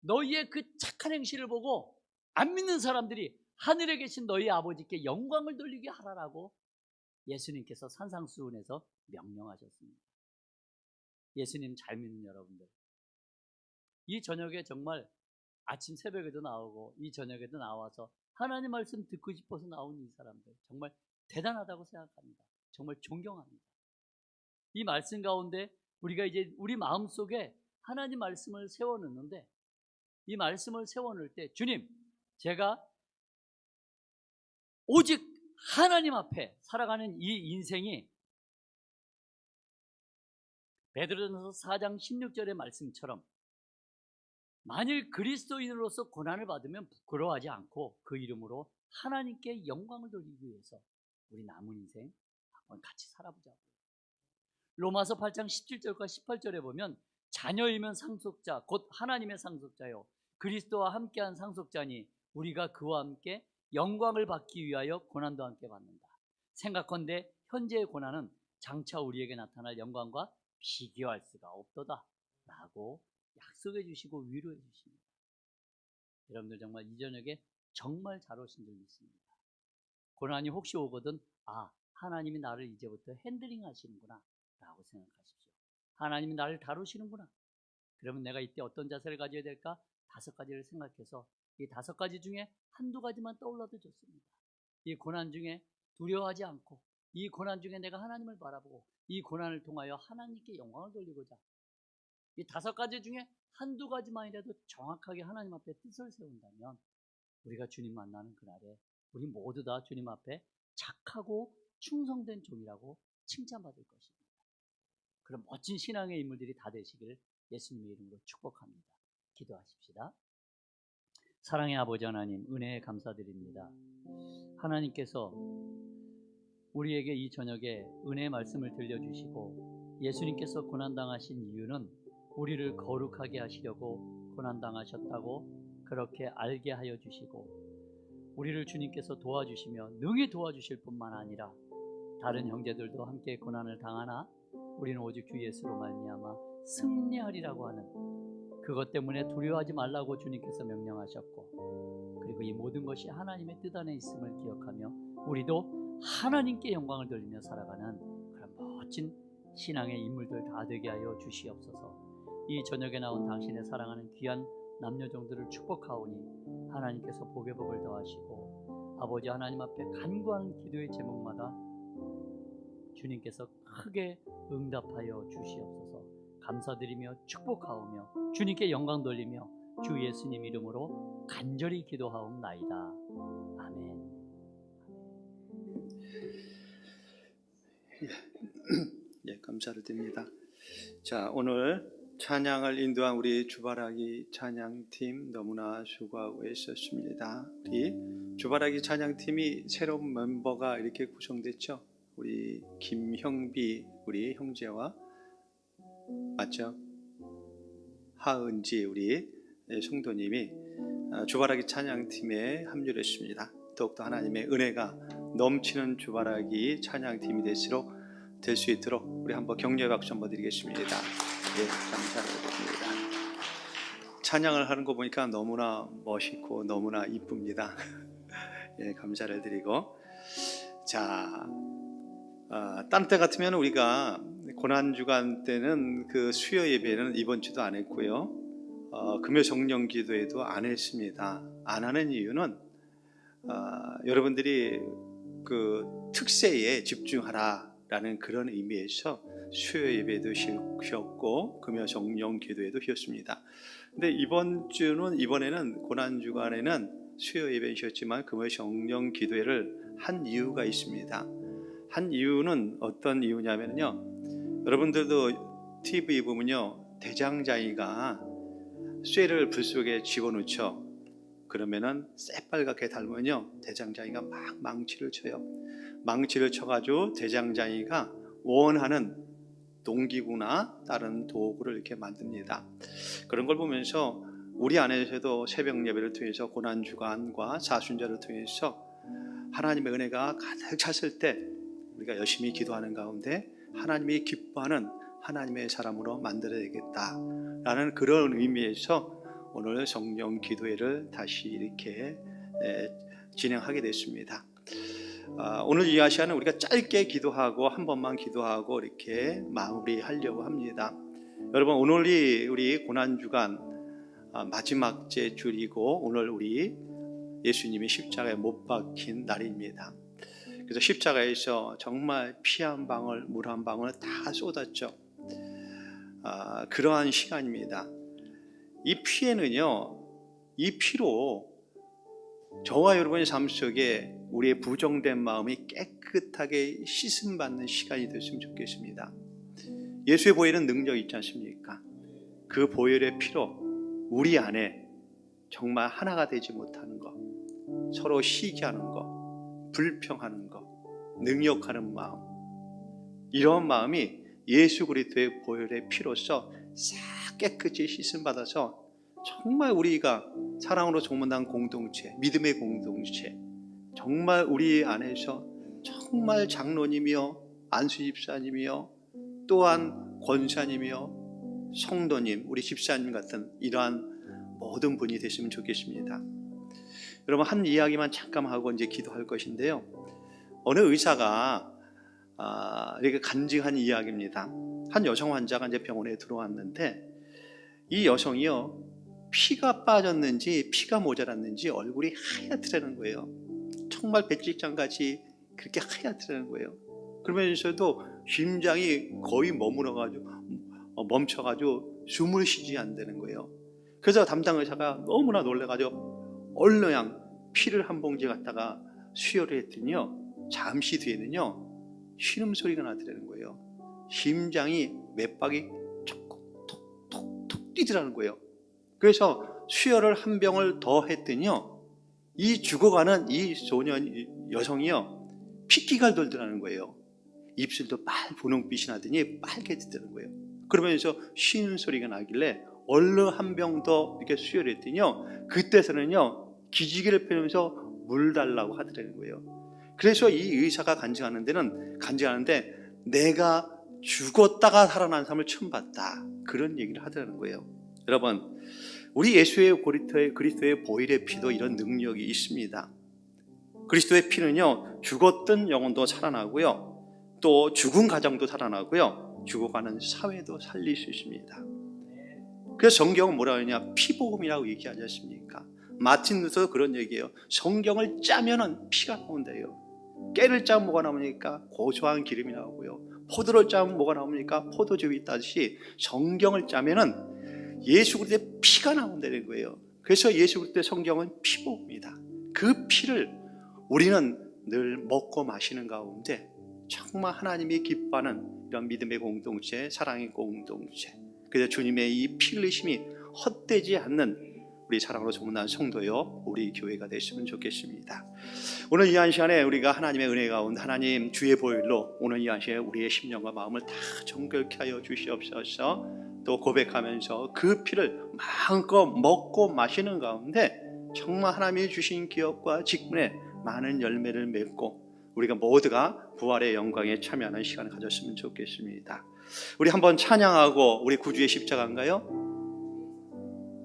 너희의 그 착한 행실을 보고 안 믿는 사람들이 하늘에 계신 너희 아버지께 영광을 돌리게 하라라고 예수님께서 산상수훈에서 명령하셨습니다. 예수님 잘 믿는 여러분들, 이 저녁에 정말 아침 새벽에도 나오고 이 저녁에도 나와서 하나님 말씀 듣고 싶어서 나온 이 사람들 정말 대단하다고 생각합니다. 정말 존경합니다. 이 말씀 가운데 우리가 이제 우리 마음속에 하나님 말씀을 세워놓는데, 이 말씀을 세워놓을 때 주님, 제가 오직 하나님 앞에 살아가는 이 인생이 베드로전서 4장 16절의 말씀처럼 만일 그리스도인으로서 고난을 받으면 부끄러워하지 않고 그 이름으로 하나님께 영광을 돌리기 위해서 우리 남은 인생 한번 같이 살아보자고요. 로마서 8장 17절과 18절에 보면 자녀이면 상속자 곧 하나님의 상속자요 그리스도와 함께한 상속자니 우리가 그와 함께 영광을 받기 위하여 고난도 함께 받는다. 생각컨대 현재의 고난은 장차 우리에게 나타날 영광과 비교할 수가 없도다 라고 약속해 주시고 위로해 주십니다. 여러분들 정말 이 저녁에 정말 잘 오신 줄 믿습니다. 고난이 혹시 오거든 하나님이 나를 이제부터 핸들링 하시는구나 라고 생각하십시오. 하나님이 나를 다루시는구나. 그러면 내가 이때 어떤 자세를 가져야 될까? 5가지를 생각해서 이 5가지 중에 한두 가지만 떠올라도 좋습니다. 이 고난 중에 두려워하지 않고, 이 고난 중에 내가 하나님을 바라보고, 이 고난을 통하여 하나님께 영광을 돌리고자, 이 5가지 중에 한두 가지만이라도 정확하게 하나님 앞에 뜻을 세운다면 우리가 주님 만나는 그날에 우리 모두 다 주님 앞에 착하고 충성된 종이라고 칭찬받을 것입니다. 그런 멋진 신앙의 인물들이 다 되시기를 예수님의 이름으로 축복합니다. 기도하십시다. 사랑의 아버지 하나님, 은혜에 감사드립니다. 하나님께서 우리에게 이 저녁에 은혜의 말씀을 들려주시고 예수님께서 고난당하신 이유는 우리를 거룩하게 하시려고 고난당하셨다고 그렇게 알게 하여 주시고, 우리를 주님께서 도와주시며 능히 도와주실 뿐만 아니라 다른 형제들도 함께 고난을 당하나 우리는 오직 주 예수로 말미암아 승리하리라고 하는 그것 때문에 두려워하지 말라고 주님께서 명령하셨고, 그리고 이 모든 것이 하나님의 뜻 안에 있음을 기억하며 우리도 하나님께 영광을 돌리며 살아가는 그런 멋진 신앙의 인물들 다 되게 하여 주시옵소서. 이 저녁에 나온 당신의 사랑하는 귀한 남녀종들을 축복하오니 하나님께서 복의 복을 더하시고 아버지 하나님 앞에 간구하는 기도의 제목마다 주님께서 크게 응답하여 주시옵소서. 감사드리며 축복하오며 주님께 영광 돌리며 주 예수님 이름으로 간절히 기도하옵나이다. 아멘. 예, 감사를 드립니다. 자, 오늘 찬양을 인도한 우리 주바라기 찬양팀 너무나 수고하고 있었습니다. 우리 주바라기 찬양팀이 새로운 멤버가 이렇게 구성됐죠. 우리 김형비 우리 형제와 맞죠? 하은지 우리 성도님이 주바라기 찬양팀에 합류를 했습니다. 더욱더 하나님의 은혜가 넘치는 주바라기 찬양팀이 될 수 있도록 우리 한번 격려의 박수 한번 드리겠습니다. 예, 감사드립니다. 찬양을 하는 거 보니까 너무나 멋있고 너무나 이쁩니다. 예, 감사를 드리고, 자, 딴 때 같으면 우리가 고난주간 때는 그 수요 예배는 이번 주도 안 했고요, 금요 성령 기도회도 안 했습니다. 안 하는 이유는 여러분들이 그 특세에 집중하라라는 그런 의미에서 수요 예배도 쉬었고 금요 성령 기도회도 쉬었습니다. 근데 이번에는 고난주간에는 수요 예배 쉬었지만 금요 성령 기도회를 한 이유가 있습니다. 한 이유는 어떤 이유냐면요, 여러분들도 TV 보면요, 대장장이가 쇠를 불 속에 집어넣죠. 그러면은 새빨갛게 닳으면요, 대장장이가 막 망치를 쳐요. 망치를 쳐가지고 대장장이가 원하는 농기구나 다른 도구를 이렇게 만듭니다. 그런 걸 보면서 우리 안에서도 새벽 예배를 통해서 고난주간과 사순절을 통해서 하나님의 은혜가 가득 찼을 때 우리가 열심히 기도하는 가운데 하나님이 기뻐하는 하나님의 사람으로 만들어야겠다라는 그런 의미에서 오늘 성령 기도회를 다시 이렇게 진행하게 됐습니다. 오늘 이 시간은 우리가 짧게 기도하고 한 번만 기도하고 이렇게 마무리하려고 합니다. 여러분, 오늘이 우리 고난주간 마지막 째 주일이고 오늘 우리 예수님이 십자가에 못 박힌 날입니다. 그래서 십자가에서 정말 피 한 방울 물 한 방울 다 쏟았죠. 그러한 시간입니다. 이 피에는요, 이 피로 저와 여러분의 삶 속에 우리의 부정된 마음이 깨끗하게 씻음받는 시간이 됐으면 좋겠습니다. 예수의 보혈은 능력이 있지 않습니까? 그 보혈의 피로 우리 안에 정말 하나가 되지 못하는 것, 서로 시기하는 것, 불평하는 것, 능욕하는 마음, 이런 마음이 예수 그리스도의 보혈의 피로서 싹 깨끗이 씻음받아서 정말 우리가 사랑으로 소문난 공동체, 믿음의 공동체, 정말 우리 안에서 정말 장로님이요, 안수집사님이요, 또한 권사님이요, 성도님, 우리 집사님 같은 이러한 모든 분이 됐으면 좋겠습니다. 여러분, 한 이야기만 잠깐 하고 이제 기도할 것인데요, 어느 의사가 이렇게 간증한 이야기입니다. 한 여성 환자가 이제 병원에 들어왔는데 이 여성이요, 피가 빠졌는지 피가 모자랐는지 얼굴이 하얗더라는 거예요. 정말 백지장같이 그렇게 하얗더라는 거예요. 그러면서도 심장이 거의 멈춰가지고 숨을 쉬지 않는 거예요. 그래서 담당 의사가 너무나 놀라가지고 얼른 피를 한 봉지 갖다가 수혈을 했더니요, 잠시 뒤에는요 신음소리가 나더라는 거예요. 심장이 맥박이 톡톡톡톡 뛰더라는 거예요. 그래서 수혈을 한 병을 더 했더니요, 이 죽어가는 이 여성이요 핏기가 돌더라는 거예요. 입술도 분홍빛이 나더니 빨개지더라는 거예요. 그러면서 쉬는 소리가 나길래 얼른 한 병 더 이렇게 수혈했더니요, 그때서는요 기지개를 펴면서 물 달라고 하더라는 거예요. 그래서 이 의사가 간증하는데 내가 죽었다가 살아난 삶을 처음 봤다, 그런 얘기를 하더라는 거예요. 여러분, 우리 예수의 그리스도의 보혈의 피도 이런 능력이 있습니다. 그리스도의 피는요, 죽었던 영혼도 살아나고요, 또 죽은 가정도 살아나고요, 죽어가는 사회도 살릴 수 있습니다. 그래서 성경은 뭐라 하느냐, 피복음이라고 얘기하지 않습니까? 마틴 루터도 그런 얘기예요. 성경을 짜면은 피가 나온대요. 깨를 짜면 뭐가 나옵니까? 고소한 기름이 나오고요, 포도를 짜면 뭐가 나옵니까? 포도즙이 있다듯이 성경을 짜면은 예수 그리스도의 피가 나온다는 거예요. 그래서 예수 그리스도의 성경은 피복음이다. 그 피를 우리는 늘 먹고 마시는 가운데 정말 하나님이 기뻐하는 이런 믿음의 공동체, 사랑의 공동체, 그래서 주님의 이 피 흘리심이 헛되지 않는 우리 사랑으로 소문난 성도요, 우리 교회가 됐으면 좋겠습니다. 오늘 이 한 시간에 우리가 하나님의 은혜 가운데 하나님 주의 보혈로 오늘 이 한 시간에 우리의 심령과 마음을 다 정결케 하여 주시옵소서. 또 고백하면서 그 피를 마음껏 먹고 마시는 가운데 정말 하나님이 주신 기업과 직분에 많은 열매를 맺고 우리가 모두가 부활의 영광에 참여하는 시간을 가졌으면 좋겠습니다. 우리 한번 찬양하고, 우리 구주의 십자가인가요?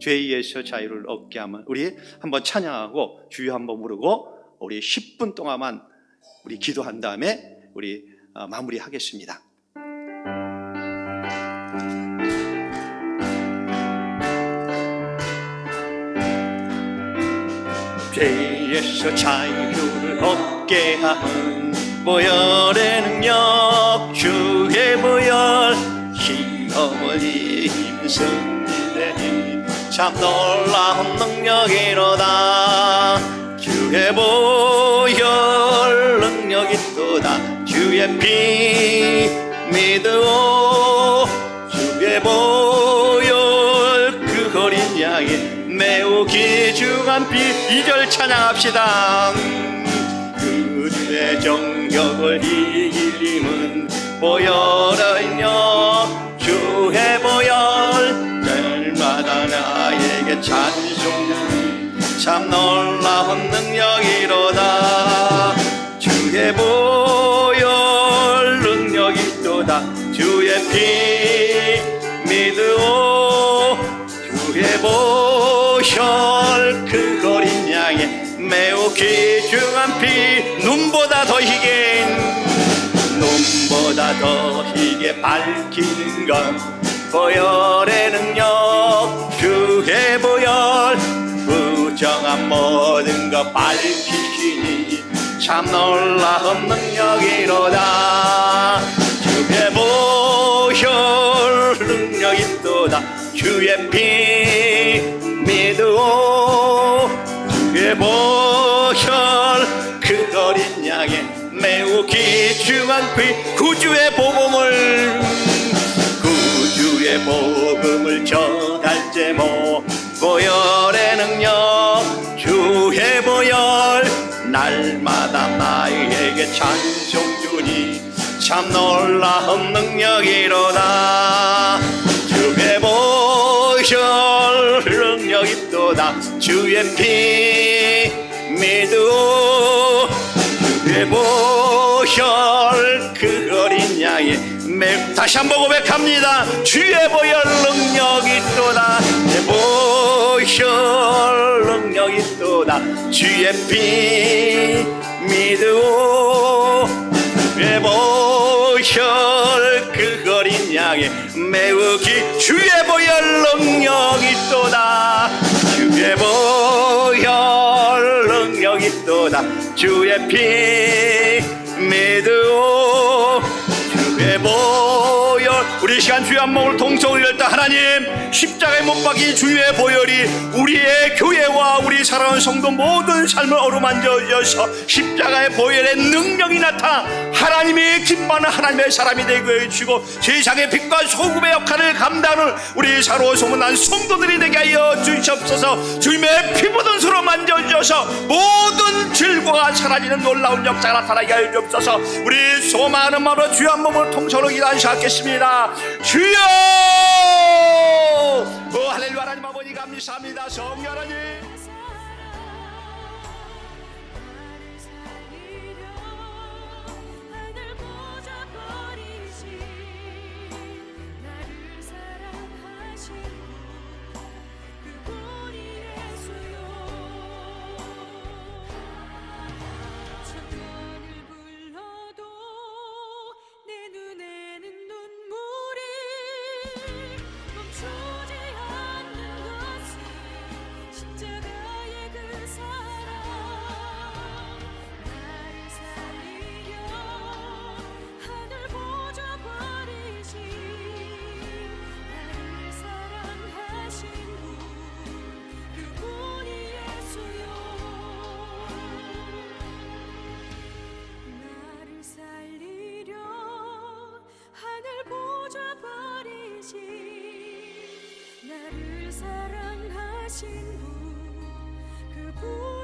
죄에서 자유를 얻게 하면 우리 한번 찬양하고 주여 한번 부르고 우리 10분 동안만 우리 기도한 다음에 우리 마무리하겠습니다. 죄에서 자유를 얻게 하는 보혈의 능력, 주의 보혈, 시험을 이기는 승리의 힘, 참 놀라운 능력이로다. 주의 보혈 능력이 또다. 주의 피 믿으오. 주의 보혈 그 어린 양이 매우 귀중한 피. 2절 찬양합시다. 그들의 정욕을 이길 힘은 보혈의 능력, 주의 보혈, 날마다 나에게 찬송하니 참 놀라운 능력이로다. 주의 보혈 능력이 또다. 주의 피 믿으오. 주의 보혈 그 어린 양의 매우 귀중한 피. 눈보다 더 희게, 눈보다 더 희게 밝히는 것, 보혈의 능력, 주의 보혈, 부정한 모든 것 밝히시니 참 놀라운 능력이로다. 주의 보혈 능력이 또다. 주의 피 믿으오. 주의 보혈 그 어린 양의 매우 귀중한 피. 구주의 복음을, 구주의 복음을 전할 제목, 보혈의 능력, 주의 보혈, 날마다 나에게 찬송 주니 참 놀라운 능력이로다. 주의 보혈 능력이 또다. 주의 피 믿으오. 주의 보혈 그 어린 양의 다시 한번 고백합니다. 주의 보혈 능력이 또다. 주의 보혈 능력이 또다. 주의 피 믿으오. 주의 보혈 그 어린 양의 매우 주의 보혈 능력이 또다. 주의 보혈 능력이 또다. 주의 피 믿으오. 주의 보혈. 우리 시간 주의 한 몸을 동성을 열다. 하나님, 십자가에 못 박힌 주의 보혈이 우리의 교회와 우리 사랑하는 성도 모든 삶을 어루만져 주셔서 십자가의 보혈의 능력이 나타 하나님이 기뻐하는 하나님의 사람이 되게 해주시고 세상의 빛과 소금의 역할을 감당하는 우리 사로 소문난 성도들이 되게 하여 주시옵소서. 주님의 피 묻은 손으로 만져주셔서 모든 질고가 사라지는 놀라운 역사가 나타나게 하여 주옵소서. 우리 소망하는 마음으로 주의 한 몸을 통솔로 기도하시 하겠습니다. 주여! 오 할렐루야. 하나님 아버지 감사합니다. 성령 하나님, 멈추지 않는 것은 십자가 하신 분, 그